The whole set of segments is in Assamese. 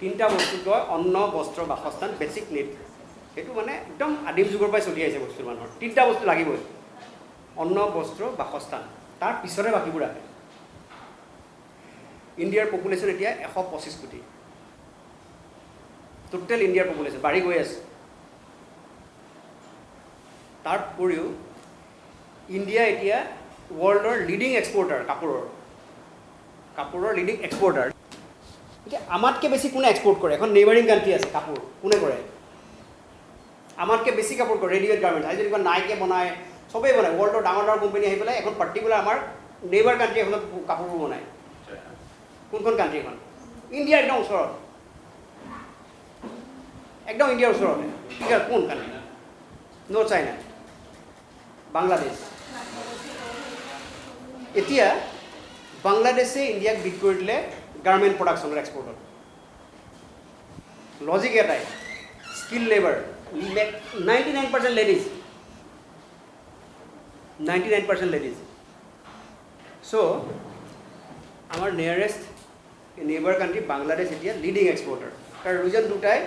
তিনিটা বস্তু কয় অন্ন বস্ত্ৰ বাসস্থান বেচিক নিড সেইটো মানে একদম আদিম যুগৰ পৰাই চলি আহিছে বস্তু মানুহৰ তিনিটা বস্তু লাগিবই অন্ন বস্ত্ৰ বাসস্থান তাৰ পিছৰে বাকীবোৰ আহে ইণ্ডিয়াৰ পপুলেশ্যন এতিয়া 125 কোটি টোটেল ইণ্ডিয়াৰ পপুলেশ্যন বাঢ়ি গৈ আছে তাৰ উপৰিও ইণ্ডিয়া এতিয়া ৱৰ্ল্ডৰ লিডিং এক্সপৰ্টাৰ কাপোৰৰ লিডিং এক্সপৰ্টাৰ এতিয়া আমাতকৈ বেছি কোনে এক্সপৰ্ট কৰে এখন নেইবাৰিং কাণ্ট্ৰি আছে কাপোৰ কোনে কৰে আমাতকৈ বেছি কাপোৰ কৰে ৰেডিমেড গাৰ্মেণ্ট আজি যদি নাইকে বনায় চবেই বনায় ৱৰ্ল্ডৰ ডাঙৰ ডাঙৰ কোম্পানী আহি পেলাই এখন পাৰ্টিকুলাৰ আমাৰ নেইবাৰ কাণ্ট্ৰি এখনত কাপোৰবোৰ বনায় কোনখন কাণ্ট্ৰি এখন ইণ্ডিয়া একদম ওচৰত একদম ইণ্ডিয়াৰ ওচৰতে ঠিক আছে কোন কাণ্ট্ৰি ন' চাইনা বাংলাদেশ এতিয়া বাংলাদেশে ইণ্ডিয়াক বিট কৰি দিলে গাৰ্মেণ্ট প্ৰডাকশ্যনৰ এক্সপৰ্টত লজিক এটাই স্কিল লেবাৰ 99% লেডিজ 99% লেডিজ চ' আমাৰ নিয়াৰেষ্ট নেইবাৰ কাণ্ট্ৰি বাংলাদেশ এতিয়া লিডিং এক্সপৰ্টাৰ তাৰ ৰিজন দুটাই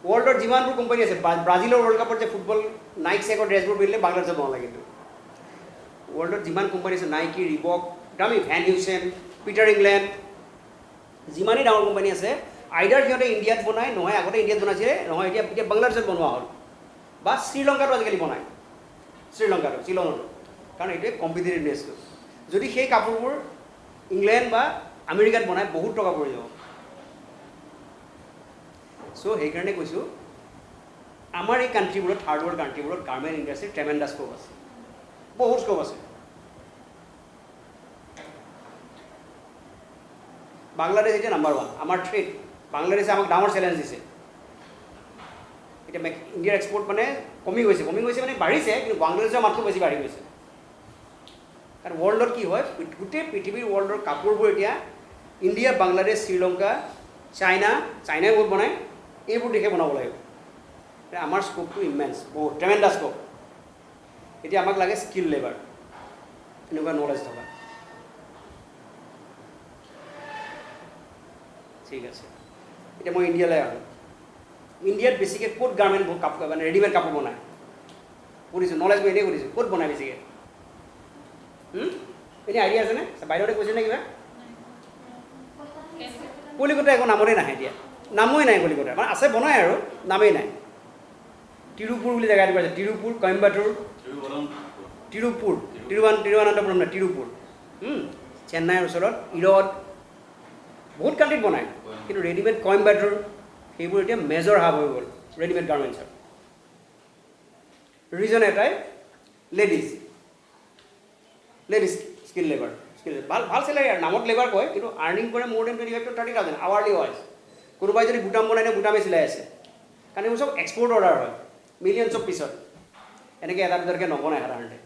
ৱৰ্ল্ডৰ যিমানবোৰ কোম্পানী আছে ব্ৰাজিলৰ ৱৰ্ল্ড কাপত যে ফুটবল নাইক চেকৰ ড্ৰেছবোৰ পিন্ধিলে বাংলাদেশত বনালে কিন্তু ৱৰ্ল্ডত যিমান কোম্পানী আছে নাইকি ৰিবক দামী ভেন হিউচেন পিটাৰ ইংলেণ্ড যিমানেই ডাঙৰ কোম্পানী আছে আইডাৰ সিহঁতে ইণ্ডিয়াত বনায় নহয় আগতে ইণ্ডিয়াত বনাইছিলে নহয় এতিয়া বাংলাদেশত বনোৱা হ'ল বা শ্ৰীলংকাতো আজিকালি বনায় শ্ৰীলংকাতো শ্বিলঙতো কাৰণ এইটোৱে কম্পিটিটিভনেছটো যদি সেই কাপোৰবোৰ ইংলেণ্ড বা আমেৰিকাত বনায় বহুত টকা পৰি যাব চ' সেইকাৰণে কৈছোঁ আমাৰ এই কাণ্ট্ৰিবোৰত থাৰ্ড ৱৰ্ল্ড কাণ্ট্ৰিবোৰত গাৰ্মেণ্ট ইণ্ডাষ্ট্ৰীৰ ট্ৰেমেণ্ডাছ স্ক'প আছে বহুত স্ক'প আছে বাংলাদেশ এতিয়া নাম্বাৰ 1 আমাৰ ট্ৰেড বাংলাদেশে আমাক ডাঙৰ চেলেঞ্জ দিছে এতিয়া ইণ্ডিয়াৰ এক্সপৰ্ট মানে কমি গৈছে মানে বাঢ়িছে কিন্তু বাংলাদেশৰ মাতকৈ বেছি বাঢ়ি গৈছে কাৰণ ৱৰ্ল্ডত কি হয় গোটেই পৃথিৱীৰ ৱৰ্ল্ডৰ কাপোৰবোৰ এতিয়া ইণ্ডিয়া বাংলাদেশ শ্ৰীলংকা চাইনাই বহুত বনায় এইবোৰ দেশে বনাব লাগিব আমাৰ স্ক'পটো ইমেন্স বহুত ট্ৰেমেণ্ডাছ স্ক'প এতিয়া আমাক লাগে স্কিল লেবাৰ এনেকুৱা নলেজ থকা ঠিক আছে এতিয়া মই ইণ্ডিয়ালৈ আহোঁ ইণ্ডিয়াত বেছিকৈ ক'ত গাৰ্মেণ্ট কাপোৰ মানে ৰেডিমেড কাপোৰ বনায় সুধিছোঁ নলেজ মই এনেই সুধিছোঁ ক'ত বনায় বেছিকৈ এনেই আইডিয়া আছেনে বাইদেউতে কৈছে নে কিবা কলিকতা একো নামতেই নাহে এতিয়া নামেই নাই কলিকতা মানে আছে বনায় আৰু নামেই নাই তিৰুপুৰ বুলি জেগা এটুকুৰা আছে তিৰুপুৰ কইম্বাটুৰ তিৰুৱনন্তপুৰম নাই তিৰুপুৰ চেন্নাইৰ ওচৰত ইৰদ বহুত কাণ্ট্ৰিত বনায় কিন্তু ৰেডিমেড কইম্বাটুৰ সেইবোৰ এতিয়া মেজৰ হাব হৈ গ'ল ৰেডিমেড গাৰ্মেণ্টছৰ ৰিজন এটাই লেডিজ স্কিল লেবাৰ ভাল চেলাৰী আৰু নামত লেবাৰ কয় কিন্তু আৰ্নিং কৰে মোৰ দেন 25,000 to 30,000 আৱাৰলি ৱাইজ কোনোবাই যদি বুটাম বনাই বুটামে চিলাই আছে কাৰণ এইবোৰ চব এক্সপৰ্ট অৰ্ডাৰ হয় মিলিয়নছ অফ পিছত এনেকৈ এটা দুটাকৈ নবনায় সাধাৰণতে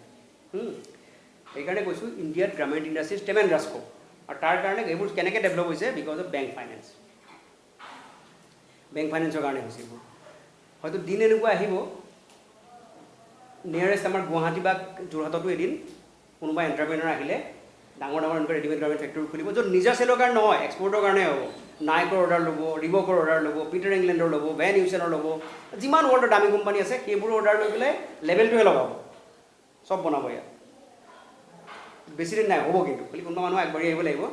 সেইকাৰণে কৈছোঁ ইণ্ডিয়াত গাৰ্মেণ্ট ইণ্ডাষ্ট্ৰিজ ট্ৰেমেণ্ডাছ স্ক'প আৰু তাৰ কাৰণে এইবোৰ কেনেকৈ ডেভেলপ হৈছে বিকজ অফ বেংক ফাইনেন্সৰ কাৰণে হৈছে এইবোৰ হয়তো দিন এনেকুৱা আহিব নিয়াৰেষ্ট আমাৰ গুৱাহাটী বা যোৰহাটতো এদিন কোনোবা এণ্টাৰপ্ৰেনাৰ আহিলে ডাঙৰ এনেকুৱা ৰেডিমেড গাৰ্মেণ্ট ফেক্টৰী খুলিব য'ত নিজা চেলৰ কাৰণে নহয় এক্সপৰ্টৰ কাৰণে হ'ব নাইকৰ অৰ্ডাৰ ল'ব ৰিবকৰ অৰ্ডাৰ ল'ব পিটাৰ ইংলেণ্ডৰ ল'ব ভেন হিউচেনৰ ল'ব যিমান ৱৰ্ল্ডৰ দামী কোম্পানী আছে সেইবোৰ অৰ্ডাৰ লৈ পেলাই লেভেলটোৱে লগাব চব বনাব ইয়াত বেছি দিন নাই হ'ব কিন্তু খালি কোনোবা মানুহ আগবাঢ়ি আহিব লাগিব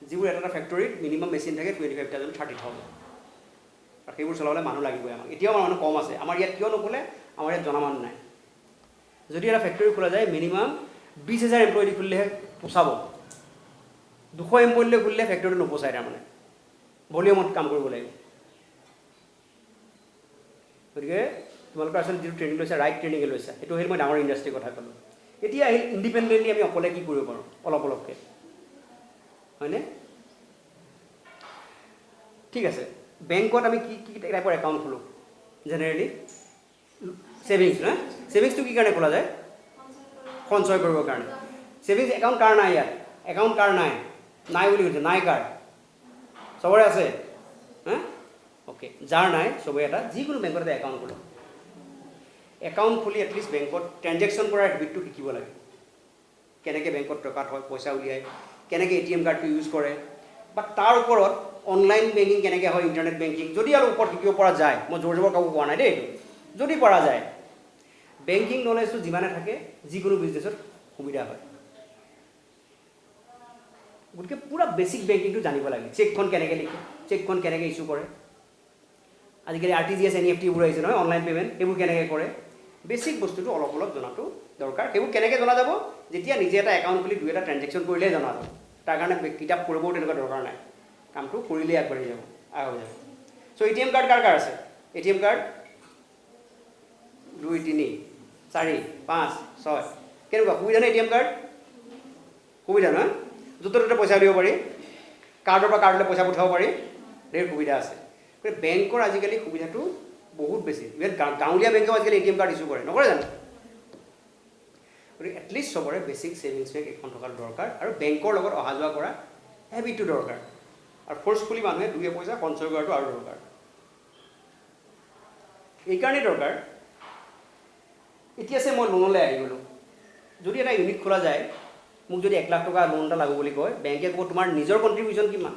যিবোৰ এটা ফেক্টৰীত মিনিমাম মেচিন থাকে 25,000 to 30,000 আৰু সেইবোৰ চলাবলৈ মানুহ লাগিবই আমাক এতিয়াও মানুহ কম আছে আমাৰ ইয়াত কিয় নক'লে আমাৰ ইয়াত জনা মানুহ নাই যদি এটা ফেক্টৰী খোলা যায় মিনিমাম 20,000 এমপ্লয়ী খুলিলেহে পোচাব 200 এমপ্লয়ী খুলিলে ফেক্টৰীটো নোপোচায় তাৰমানে ভলিউমত কাম কৰিব লাগিব গতিকে তোমালোকৰ আচলতে যিটো ট্ৰেইনিং লৈছা ৰাইট ট্ৰেইনিঙে লৈছা সেইটো হ'ল মই ডাঙৰ ইণ্ডাষ্ট্ৰীৰ কথা ক'লোঁ এতিয়া আহিল ইণ্ডিপেণ্ডেণ্টলি আমি অকলে কি কৰিব পাৰোঁ অলপকৈ হয়নে ঠিক আছে বেংকত আমি কি টাইপৰ একাউণ্ট খোলোঁ জেনেৰেলি ছেভিংছটো কি কাৰণে খোলা যায় সঞ্চয় কৰিবৰ কাৰণে ছেভিংছ একাউণ্ট কাৰ নাই ইয়াত একাউণ্ট কাৰ নাই বুলি কৈছে নাই কাৰ চবৰে আছে অ'কে যাৰ নাই চবৰে এটা যিকোনো বেংকত এটা একাউণ্ট খোলোঁ একাউণ্ট খুলি এটলিষ্ট বেংকত ট্ৰেনজেকশ্যন কৰাৰ হেবিটটো শিকিব লাগে কেনেকৈ বেংকত টকা থয় পইচা উলিয়ায় কেনেকৈ ATM কাৰ্ডটো ইউজ কৰে বা তাৰ ওপৰত অনলাইন বেংকিং কেনেকৈ হয়, ইণ্টাৰনেট বেংকিং যদি আৰু ওপৰত শিকিব পৰা যায়, মই জোৰ জবৰ কাকো কোৱা নাই দেই, এইটো যদি পৰা যায়, বেংকিং নলেজটো যিমানে থাকে যিকোনো বিজনেছত সুবিধা হয়। গতিকে পুৰা বেছিক বেংকিংটো জানিব লাগে। চেকখন কেনেকৈ লিখে, চেকখন কেনেকৈ ইছ্যু কৰে, আজিকালি RTGS NEFT এইবোৰ আহিছে নহয়, অনলাইন পে'মেণ্ট, সেইবোৰ কেনেকৈ কৰে, বেছিক বস্তুটো অলপ অলপ জনাটো দৰকাৰ। সেইবোৰ কেনেকৈ জনা যাব, যেতিয়া নিজে এটা একাউণ্ট খুলি 2 এটা ট্ৰেঞ্জেকশ্যন কৰিলেহে জনা যাব। তাৰ কাৰণে কিতাপ পঢ়িবও তেনেকুৱা দৰকাৰ নাই, কামটো কৰিলেই আগবাঢ়ি যাব, হৈ যাব। চ' ATM কাৰ্ড কাৰ কাৰ আছে? ATM কাৰ্ড 2 3 4 5 6 কেনেকুৱা সুবিধা নে? ATM কাৰ্ড সুবিধা নহয়, য'তে ত'তে পইচা দিব পাৰি, কাৰ্ডৰ পৰা কাৰ্ডলৈ পইচা পঠাব পাৰি, ঢেৰ সুবিধা আছে। গতিকে বেংকৰ আজিকালি সুবিধাটো বহুত বেছি। গাঁৱলীয়া বেংকেও আজিকালি ATM কাৰ্ড ইছ্যু কৰে, নকৰে জানো? গতিকে এটলিষ্ট চবৰে বেছিক ছেভিংছ বেংক এখন থকাৰ দৰকাৰ, আৰু বেংকৰ লগত অহা যোৱা কৰা হেবিটটো দৰকাৰ, আৰু ফ'ৰ্চফুলি মানুহে 2 পইচা সঞ্চয় কৰাটো আৰু দৰকাৰ। এইকাৰণেই দৰকাৰ, এতিয়া মই লোনলৈ আহি গ'লোঁ, যদি এটা ইউনিট খোলা যায়, মোক যদি 1 লাখ টকা লোন এটা লাগো বুলি কয়, বেংকে ক'ব তোমাৰ নিজৰ কণ্ট্ৰিবিউশ্যন কিমান?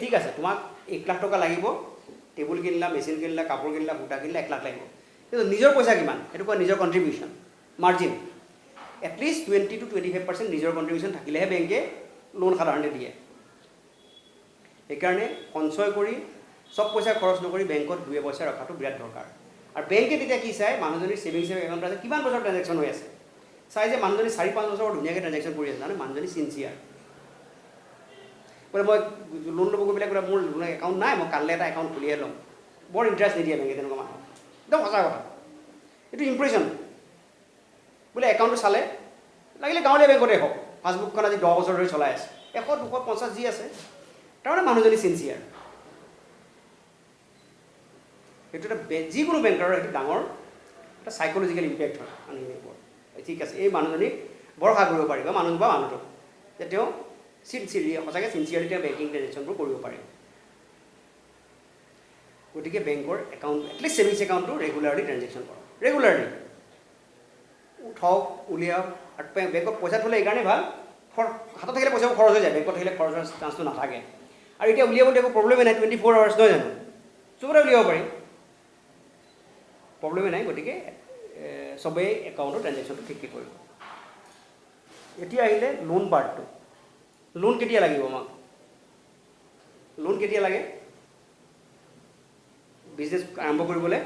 ঠিক আছে, তোমাক 1 লাখ টকা লাগিব, টেবুল কিনিলা, মেচিন কিনিলা, কাপোৰ কিনিলা, সূতা কিনিলা, 1 লাখ লাগিব, কিন্তু নিজৰ পইচা কিমান? সেইটো কয় নিজৰ কণ্ট্ৰিবিউশ্যন মাৰ্জিন। এটলিষ্ট 20 to 25% নিজৰ কণ্ট্ৰিবিউশ্যন থাকিলেহে বেংকে লোন সাধাৰণতে দিয়ে। সেইকাৰণে সঞ্চয় কৰি চব পইচা খৰচ নকৰি বেংকত 2 পইচা ৰখাটো বিৰাট দৰকাৰ। আৰু বেংকে তেতিয়া কি চায়, মানুহজনীৰ ছেভিংছ একাউণ্ট আছে, কিমান বছৰ ট্ৰেঞ্জেকশ্যন হৈ আছে, চাই যে মানুহজনী 4-5 বছৰ ধুনীয়াকৈ ট্ৰেঞ্জেকশ্যন কৰি আছে, মানে মানুহজনী চিনচিয়াৰ। বোলে মই লোন ল'ব গৈ পেলাই বোলে মোৰ লোন একাউণ্ট নাই, মই কাইলৈ এটা একাউণ্ট খুলিয়ে ল'ম, বৰ ইণ্টাৰেষ্ট নিদিয়ে বেংকে তেনেকুৱা মানুহ, একদম সঁচা কথা। এইটো ইম্প্ৰেশ্যন। বোলে একাউণ্টটো চালে, লাগিলে গাঁৱলীয়া বেংকতে হওক, পাছবুকখন আজি 10 বছৰ ধৰি চলাই আছে, 100 250 যি আছে, তাৰমানে মানুহজনী চিনচিয়াৰ। সেইটো এটা যিকোনো বেংকাৰৰ এইটো ডাঙৰ এটা চাইক'লজিকেল ইম্পেক্ট হয় মানুহখিনিৰ ওপৰত। ঠিক আছে, এই মানুহজনীক ভৰসা কৰিব পাৰিব, মানুহটোক যে তেওঁ সঁচাকৈ চিনচিয়াৰলি তেওঁ বেংকিং ট্ৰেঞ্জেকশ্যনবোৰ কৰিব পাৰে। গতিকে বেংকৰ একাউণ্ট, এটলিষ্ট ছেভিংছ একাউণ্টটো ৰেগুলাৰলি ট্ৰেঞ্জেকশ্যন কৰক, ৰেগুলাৰলি উঠাওক, উলিয়াওক। আৰু বেংকত পইচা থ'লে এইকাৰণেই ভাল, হাতত থাকিলে পইচাবোৰ খৰচ হৈ যায়, বেংকত থাকিলে খৰচ হোৱাৰ চান্সটো নাথাকে। আৰু এতিয়া উলিয়াবলৈ একো প্ৰব্লেমেই নাই, 24 আৱাৰ্ছ নহয় জানো, চবতে উলিয়াব পাৰি, প্ৰব্লেমেই নাই। গতিকে চবেই একাউণ্টৰ ট্ৰেঞ্জেকশ্যনটো ঠিককৈ কৰিব। এতিয়া আহিলে লোন পাৰ্টটো। লোন কেতিয়া লাগিব আমাক? লোন কেতিয়া লাগে বিজনেছ আৰম্ভ কৰিবলৈ?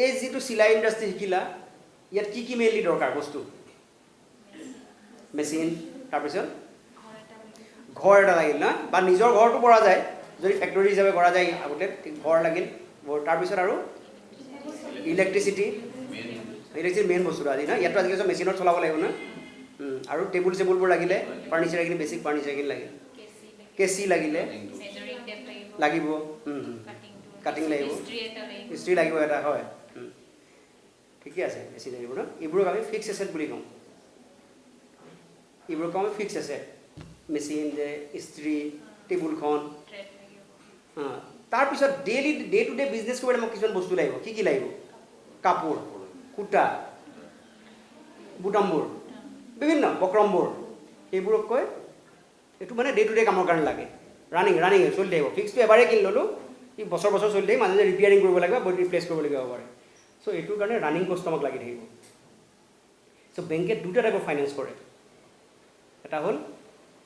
এই যিটো চিলাই ইণ্ডাষ্ট্ৰি শিকিলা, ইয়াত কি কি মেইনলি দৰকাৰ বস্তু? মেচিন, তাৰপিছত ঘৰ এটা লাগিল না, বা নিজৰ ঘৰটো কৰা যায়, যদি ফেক্টৰী হিচাপে কৰা যায় আগতে ঘৰ লাগিল, তাৰপিছত আৰু ইলেক্ট্ৰিচিটি মেইন বস্তু আজি না, ইয়াতো আজিকালি চব মেচিনত চলাব লাগিব না। আৰু টেবুল চেবুলবোৰ লাগিলে, ফাৰ্নিচাৰ লাগিলে, বেছিক ফাৰ্নিচাৰখিনি লাগিল, কেচি লাগিলে লাগিব, কাটিং লাগিব, ইষ্ট্ৰি লাগিব এটা, হয় ঠিকে আছে, বেছি লাগিব ন। এইবোৰক আমি ফিক্স এছেট বুলি কওঁ, এইবোৰক আমি ফিক্স এছেট, মেচিন যে, ইষ্ট্ৰি, টেবুলখন। তাৰপিছত ডে টু ডে বিজনেছ কৰিবলৈ মোক কিছুমান বস্তু লাগিব। কি কি লাগিব? কাপোৰ, সূতা, বুটামবোৰ, বিভিন্ন বক্ৰমবোৰ, সেইবোৰক কয়, এইটো মানে ডে টু ডে কামৰ কাৰণে লাগে, ৰানিং চলি থাকিব। ফিক্সটো এবাৰেই কিনি ল'লোঁ, ই বছৰ চলি থাকিব, মাজে মাজে ৰিপেয়াৰিং কৰিব লাগিব বা ৰিপ্লেচ কৰিবলগীয়া হ'ব পাৰে। চ' এইটোৰ কাৰণে ৰানিং কষ্ট আমাক লাগি থাকিব। চ' বেংকে 2টা টাইপৰ ফাইনেন্স কৰে, এটা হ'ল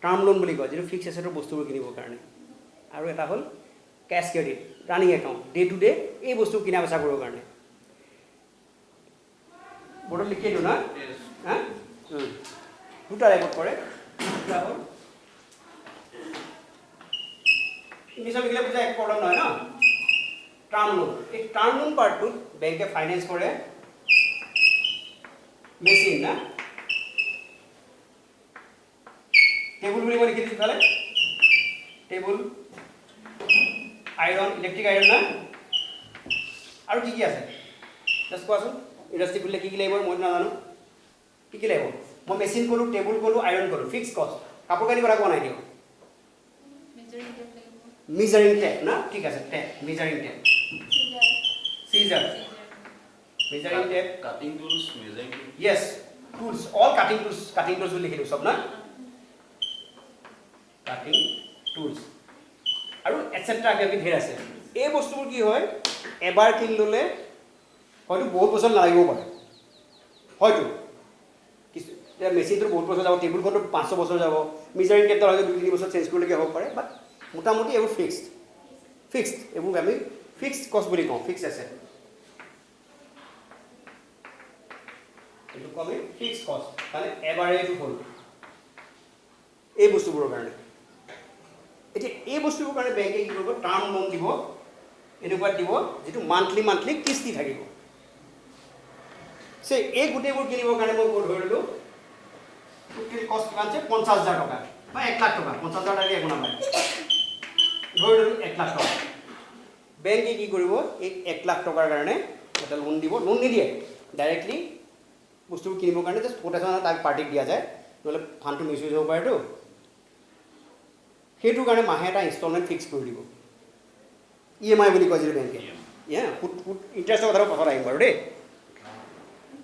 টাৰ্ম লোন বুলি কয়, যিটো ফিক্স এছেটৰ বস্তুবোৰ কিনিবৰ কাৰণে, আৰু এটা হ'ল cash credit, running account, day to day এই বস্তু কিনা বেচা কৰিবৰ কাৰণে। বৰ্ডত লিখি দিওঁ না, 2টা টাইপত কৰে। এটা হ'ল ইংলিছত লিখিলে বুজা একো প্ৰব্লেম নহয় ন, টাৰ্ম লোন। এই টাৰ্ম লোন পাৰ্টটোত বেংকে ফাইনেন্স কৰে মেচিন না, টেবুল বুলি মই লিখি দিছোঁ ইফালে, টেবুল, আইৰণ, ইলেক্ট্ৰিক আইৰণ না, আৰু কি কি আছে জাষ্ট কোৱাচোন। ইণ্ডাষ্ট্ৰি খুলিলে কি কি লাগিব মই নাজানো, কি কি লাগিব? মই মেচিন ক'লোঁ, টেবুল ক'লোঁ, আইৰণ ক'লোঁ, ফিক্স কষ্ট। কাপোৰ কানি কথা কোৱা নাই দিয়ক, মেজাৰিং টেপ না, ঠিক আছে, tape, measuring tape, scissor, measuring tape, cutting tools, measuring tools, yes, tools, all cutting tools বুলি লিখি দিওঁ চব না। কাটিং টুলছ আৰু এটচেট্ৰা কিবা ধেৰ আছে এই বস্তুবোৰ কি হয় এবাৰ কিনি ল'লে হয়তো বহুত বছৰ নালাগিব পাৰে হয়তো কিছু এতিয়া মেচিনটো বহুত বছৰ যাব টেবুলখনটো 500 বছৰ যাব মিজাৰিং কেটৰ হয়তো 2-3 বছৰ চেঞ্জ কৰিলেকে হ'ব পাৰে বাট মোটামুটি এইবোৰ ফিক্সড এইবোৰ আমি ফিক্সড কষ্ট বুলি কওঁ ফিক্সড এছেট এইটো আমি ফিক্সড কষ্ট মানে এবাৰে এইটো হ'ল এই বস্তুবোৰৰ কাৰণে এতিয়া এই বস্তুবোৰৰ কাৰণে বেংকে কি কৰিব টাৰ্ম লোন দিব এনেকুৱা দিব যেটো মান্থলি কিস্তি থাকিব সে এই গোটেইবোৰ কিনিবৰ কাৰণে মই ধৰিলোঁ টোটেল কষ্ট কিমান আছে 50,000 টকা বা 1 লাখ টকা 50,000 টাকা একো নাপায় ধৰিলোঁ 1 লাখ টকা বেংকে কি কৰিব এই 1 লাখ টকাৰ কাৰণে এটা লোন দিব লোন নিদিয়ে ডাইৰেক্টলি বস্তুবোৰ কিনিবৰ কাৰণে জাষ্ট কোটেশ্যন তাক পাৰ্টিক দিয়া যায় নহ'লে ফাণ্ডটো মিছইউজ হ'ব পাৰেতো সেইটো কাৰণে মাহে এটা ইনষ্টলমেণ্ট ফিক্স কৰি দিব EMI বুলি কয় যিটো বেংকে ইণ্টাৰেষ্টৰ কথাটো পাছত আহিম বাৰু দেই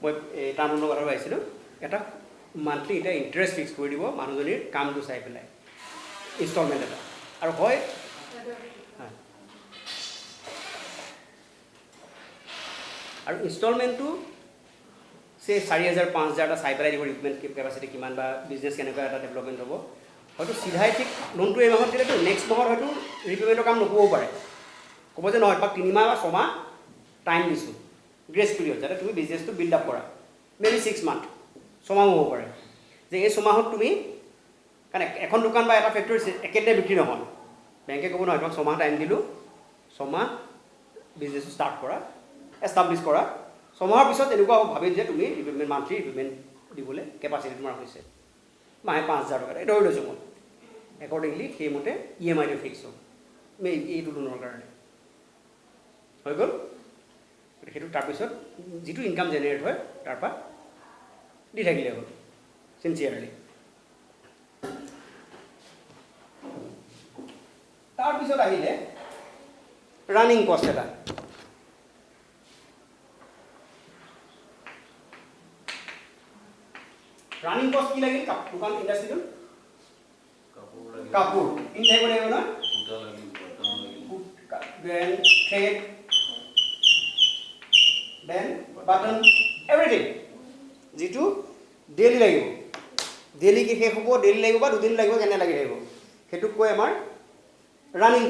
মই টাৰ্ম লোনৰ কথা পাইছিলোঁ এটা মান্থলি এটা ইণ্টাৰেষ্ট ফিক্স কৰি দিব মানুহজনীৰ কামটো চাই পেলাই ইনষ্টলমেণ্ট এটা আৰু হয় আৰু ইনষ্টলমেণ্টটো সে 4,000 5,000 এটা চাই পেলাই দিব ৰিকুইপমেণ্ট কেপাচিটি কিমান বা বিজনেছ কেনেকুৱা এটা ডেভেলপমেণ্ট হ'ব হয়তো চিধাই ঠিক লোনটো এই মাহত দিলেতো নেক্সট মাহত হয়তো ৰিপেমেণ্টৰ কাম নহ'বও পাৰে ক'ব যে নহয় তোমাক 3 মাহ বা 6 মাহ টাইম দিছোঁ গ্ৰেছ পিৰিয়ড যাতে তুমি বিজনেছটো বিল্ড আপ কৰা মেবি 6 মান্থ 6 মাহ হ'ব পাৰে যে এই 6 মাহত তুমি কাৰণ এখন দোকান বা এটা ফেক্টৰী একেদিনাই বিক্ৰী নহয় বেংকে ক'ব নহয় তোমাক 6 মাহ টাইম দিলোঁ 6 মাহ বিজনেছটো ষ্টাৰ্ট কৰা এষ্টাব্লিছ কৰা 6 মাহৰ পিছত এনেকুৱা ভাবি যে তুমি ৰিপেমেণ্ট মান্থলি ৰিপেমেণ্ট দিবলৈ কেপাচিটি তোমাৰ হৈছে মাহে 5,000 টকা ধৰি লৈছোঁ মই একৰ্ডিংলি সেইমতে EMIটো ফিক্স হ'ব এইটো লোনৰ কাৰণে হৈ গ'ল সেইটো তাৰপিছত যিটো ইনকাম জেনেৰেট হয় তাৰপৰা দি থাকিলে হ'ল চিনচিয়াৰলি তাৰপিছত আহিলে ৰানিং কষ্ট এটা ৰানিং কষ্ট কি লাগিল দোকান ইণ্ডাষ্ট্ৰিটো কাপোৰ ইনথাকিব লাগিব না then thread then button everything যিটো ডেইলি লাগিব ডেইলি কি শেষ হ'ব ডেইলি লাগিব বা দুদিন লাগিব কেনে লাগি থাকিব সেইটোক কয় আমাৰ ৰানিং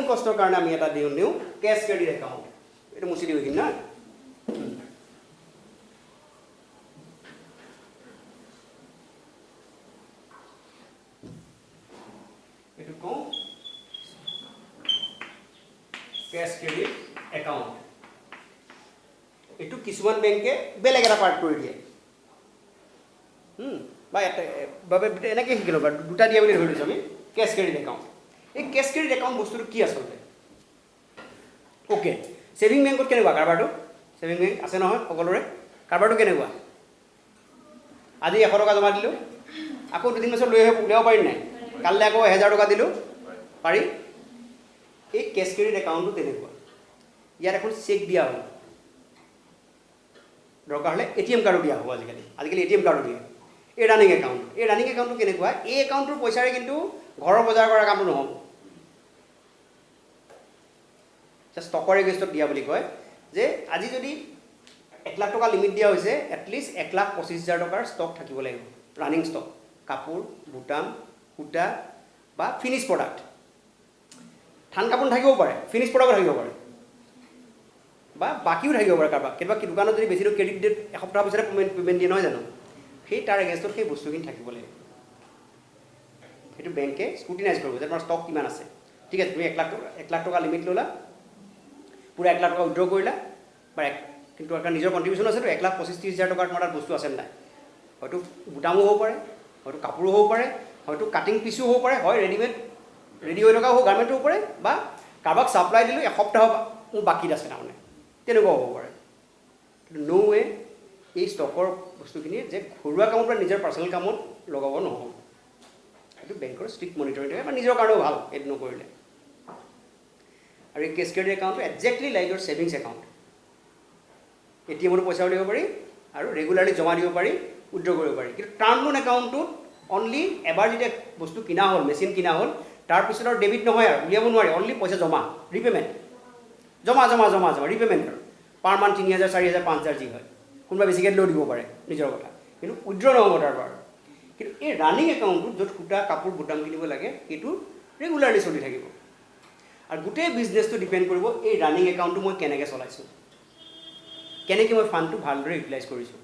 কষ্টৰ কাৰণে আমি এটা দিওঁ কেছ ক্ৰেডিট একাউণ্ট এইটো মুচি দিওঁ কিন্তু না এইটো কওঁ কেছ ক্ৰেডিট একাউণ্ট এইটো কিছুমান বেংকে বেলেগ এটা পাৰ্ট কৰি দিয়ে বা এনেকৈ শিকিলোঁ বাৰু দুটা দিয়া বুলি ধৰি লৈছোঁ আমি কেছ ক্ৰেডিট একাউণ্ট এই কেছ ক্ৰেডিট একাউণ্ট বস্তুটো কি আচলতে অ'কে ছেভিং বেংকত কেনেকুৱা কাৰবাৰটো ছেভিং বেংক আছে নহয় সকলোৰে কাৰবাৰটো কেনেকুৱা আজি 100 টকা জমা দিলোঁ আকৌ 2-3 বছৰ লৈ উলিয়াব পাৰিম নাই কাইলৈ আকৌ 1,000 টকা দিলোঁ পাৰি এই কেছ ক্ৰেডিট একাউণ্টটো তেনেকুৱা ইয়াত এখন চেক দিয়া হ'ল দৰকাৰ হ'লে ATM কাৰ্ডো দিয়া হ'ব আজিকালি ATM কাৰ্ডো দিয়ে এই ৰানিং একাউণ্টটো কেনেকুৱা এই একাউণ্টটোৰ পইচাৰে কিন্তু ঘৰৰ বজাৰ কৰা কামটো নহ'ব ষ্টকৰ এগেইনষ্টত দিয়া বুলি কয় যে আজি যদি 1 লাখ টকা লিমিট দিয়া হৈছে এটলিষ্ট 1,25,000 টকাৰ ষ্টক থাকিব লাগিব ৰানিং ষ্টক কাপোৰ বুটাম সূতা বা ফিনিছ প্ৰডাক্ট ধান কাপোৰ থাকিব পাৰে ফিনিছ প্ৰডাক্টো থাকিব পাৰে বা বাকীও থাকিব পাৰে কাৰোবাক কেতিয়াবা কি দোকানত যদি বেছি ক্ৰেডিট ডেট এসপ্তাহ পিছতে পে'মেণ্ট দিয়ে নহয় জানো সেই তাৰ এগেইনষ্টত সেই বস্তুখিনি থাকিব লাগিব সেইটো বেংকে স্ক্ৰুটিনাইজ কৰিব যে তোমাৰ ষ্টক কিমান আছে ঠিক আছে তুমি 1 লাখ টকা লিমিট ল'লা পুৰা 1 লাখ টকা উইথড্ৰ কৰিলা বা কিন্তু এটা নিজৰ কণ্ট্ৰিবিউশ্যন আছেতো 1,25,000 টকাৰ তোমাৰ তাত বস্তু আছে নাই হয়তো বুটামো হ'ব পাৰে হয়তো কাপোৰো হ'ব পাৰে হয়তো কাটিং পিচো হ'ব পাৰে হয় ৰেডি হৈ থকা হ'ব গাৰ্মেণ্টো হ'ব পাৰে বা কাৰোবাক ছাপ্লাই দিলোঁ এসপ্তাহ মোৰ বাকীত আছে তাৰমানে তেনেকুৱাও হ'ব পাৰে কিন্তু ন' ৱে এই ষ্টকৰ বস্তুখিনি যে ঘৰুৱা কামত বা নিজৰ পাৰ্চনেল কামত লগাব নহ'ব এইটো বেংকৰ ষ্ট্ৰিক্ট মনিটৰিং থাকে বা নিজৰ কাৰণেও ভাল এইটো নকৰিলে আৰু এই কেছ ক্ৰেডিট একাউণ্টটো একজেক্টলি লাইক ইউৰ ছেভিংছ একাউণ্ট ATMতো পইচা উলিয়াব পাৰি আৰু ৰেগুলাৰলি জমা দিব পাৰি উইথড্ৰ কৰিব পাৰি কিন্তু টাৰ্ম লোন একাউণ্টটোত অনলি এবাৰ যেতিয়া বস্তু কিনা হ'ল মেচিন কিনা হ'ল তাৰপিছত আৰু ডেবিট নহয় আৰু উলিয়াব নোৱাৰে অনলি পইচা জমা ৰিপে'মেণ্ট জমা ৰিপে'মেণ্ট আৰু পাৰ মান্থ 3,000 4,000 5,000 যি হয় কোনোবা বেছিকৈ দিলেও দিব পাৰে নিজৰ কথা কিন্তু উইড্ৰ নহ'ব তাৰ পৰা কিন্তু এই ৰানিং একাউণ্টটোত য'ত সূতা কাপোৰ বুটাম কিনিব লাগে সেইটো ৰেগুলাৰলি চলি থাকিব আৰু গোটেই বিজনেছটো ডিপেণ্ড কৰিব এই ৰানিং একাউণ্টটো মই কেনেকৈ চলাইছোঁ কেনেকৈ মই ফাণ্ডটো ভালদৰে ইউটিলাইজ কৰিছোঁ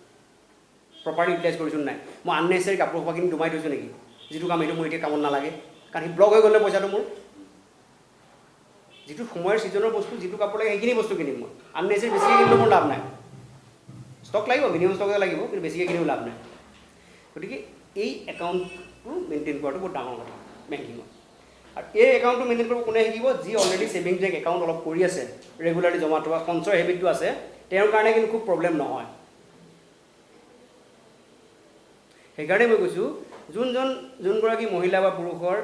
প্ৰপাৰলি ইউটিলাইজ কৰিছোঁ নাই মই আননেচেচাৰী কাপোৰ খোপাখিনি দুমাই থৈছোঁ নেকি যিটো কাম এইটো মোৰ এতিয়া কামত নালাগে কাৰণ সি ব্লক হৈ গ'লে পইচাটো মোৰ যিটো সময়ৰ ছিজনৰ বস্তু যিটো কাপোৰ লাগে সেইখিনি বস্তু কিনিম মই আননেচেচাৰী বেছিকৈ কিনিলেও মোৰ লাভ নাই ষ্টক লাগিব মিনিমাম ষ্টক লাগিব কিন্তু বেছিকৈ কিনিও লাভ নাই গতিকে এই একাউণ্টটো মেইনটেইন কৰাটো বহুত ডাঙৰ কথা বেংকিঙত আৰু এই একাউণ্টটো মেইনটেইন কৰিব কোনে শিকিব যি অলৰেডি ছেভিংছ বেংক একাউণ্ট অলপ কৰি আছে ৰেগুলাৰলি জমা থোৱা সঞ্চয় হেবিটটো আছে তেওঁৰ কাৰণে কিন্তু খুব প্ৰব্লেম নহয় সেইকাৰণে মই কৈছোঁ যোনগৰাকী মহিলা বা পুৰুষৰ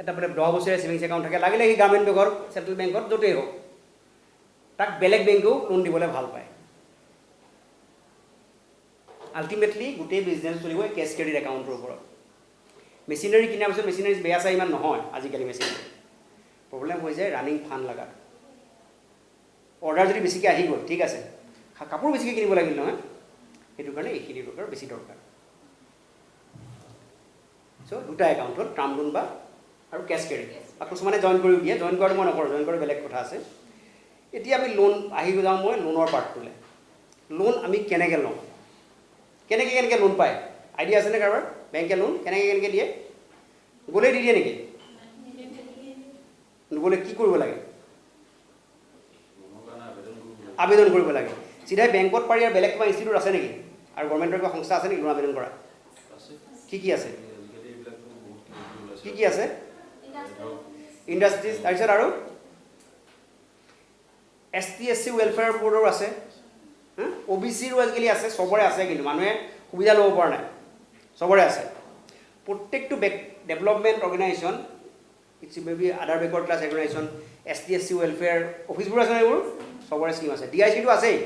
এটা মানে 10 বছৰীয়া ছেভিংছ একাউণ্ট থাকে লাগিলে সি গ্ৰামীণ বেংকৰ চেণ্ট্ৰেল বেংকত য'তেই হওক তাক বেলেগ বেংকেও লোন দিবলৈ ভাল পায় আল্টিমেটলি গোটেই বিজনেছ চলিব কেছ ক্ৰেডিট একাউণ্টৰ ওপৰত মেচিনাৰী কিনাৰ পিছত মেচিনাৰী বেয়া চাই ইমান নহয় আজিকালি মেচিনাৰী প্ৰব্লেম হৈ যায় ৰানিং ফাণ্ড লগাত অৰ্ডাৰ যদি বেছিকৈ আহি গ'ল ঠিক আছে কাপোৰ বেছিকৈ কিনিব লাগিল নহয় সেইটো কাৰণে এইখিনি দৰকাৰ বেছি দৰকাৰ চ' দুটা একাউণ্টত টাৰ্ম লোন বা আৰু কেছ ক্ৰেডিট বা কিছুমানে জইন কৰিও দিয়ে জইন কৰাটো মই নকৰোঁ জইন কৰি বেলেগ কথা আছে এতিয়া আমি লোন আহি যাওঁ মই লোনৰ পাৰ্টটোলৈ লোন আমি কেনেকৈ লওঁ কেনেকৈ লোন পায় আইডিয়া আছেনে কাৰোবাৰ বেংকে লোন কেনেকৈ দিয়ে গ'লেই দি দিয়ে নেকি নগ'লে কি কৰিব লাগে আবেদন কৰিব লাগে চিধাই বেংকত পাৰি আৰু বেলেগ কিবা ইনষ্টিটিউট আছে নেকি আৰু গভৰ্ণমেণ্টৰ কিবা সংস্থা আছে নেকি লোন আবেদন কৰা কি আছে কি আছে ইণ্ডাষ্ট্ৰিজ তাৰপিছত আৰু ST/SC ৱেলফেয়াৰ বৰ্ডৰো আছে OBCৰো আজিকালি আছে চবৰে আছে কিন্তু মানুহে সুবিধা ল'ব পৰা নাই চবৰে আছে প্ৰত্যেকটো development organisation it's maybe other backward class organisation ST/SC welfare অফিচবোৰ আছে এইবোৰ চবৰে স্কিম আছে DICটো আছেই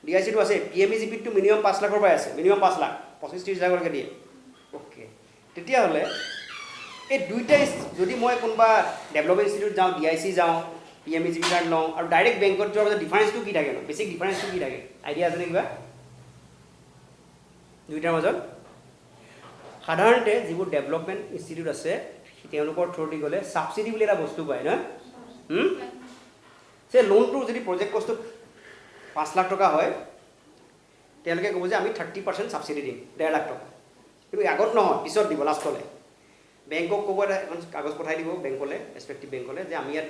DICটো আছে PMEGPটো মিনিমাম 5 লাখৰ পৰাই আছে মিনিমাম 5 লাখ 25-30 হাজাৰলৈকে দিয়ে অ'কে তেতিয়াহ'লে এই দুইটা যদি মই কোনোবা ডেভেলপমেণ্ট ইনষ্টিটিউট যাওঁ DIC যাওঁ PMEGP কাৰ্ড লওঁ আৰু ডাইৰেক্ট বেংকত যোৱাৰ পাছত ডিফাৰেঞ্চটো কি থাকে ন বেছিক ডিফাৰেঞ্চটো কি থাকে আইডিয়া আছেনে কিবা দুইটাৰ মাজত সাধাৰণতে যিবোৰ ডেভেলপমেণ্ট ইনষ্টিটিউট আছে তেওঁলোকৰ থ্ৰুদি গ'লে ছাবচিডি বুলি এটা বস্তু পায় নহয় সেই লোনটো যদি প্ৰজেক্ট কষ্টটো 5 লাখ টকা হয় তেওঁলোকে ক'ব যে আমি 30% ছাবচিডি দিম 1.5 লাখ টকা কিন্তু আগত নহয় পিছত দিব লাষ্টলৈ বেংকক ক'ব এখন কাগজ পঠাই দিব বেংকলৈ ৰেচপেক্টিভ বেংকলৈ যে আমি ইয়াত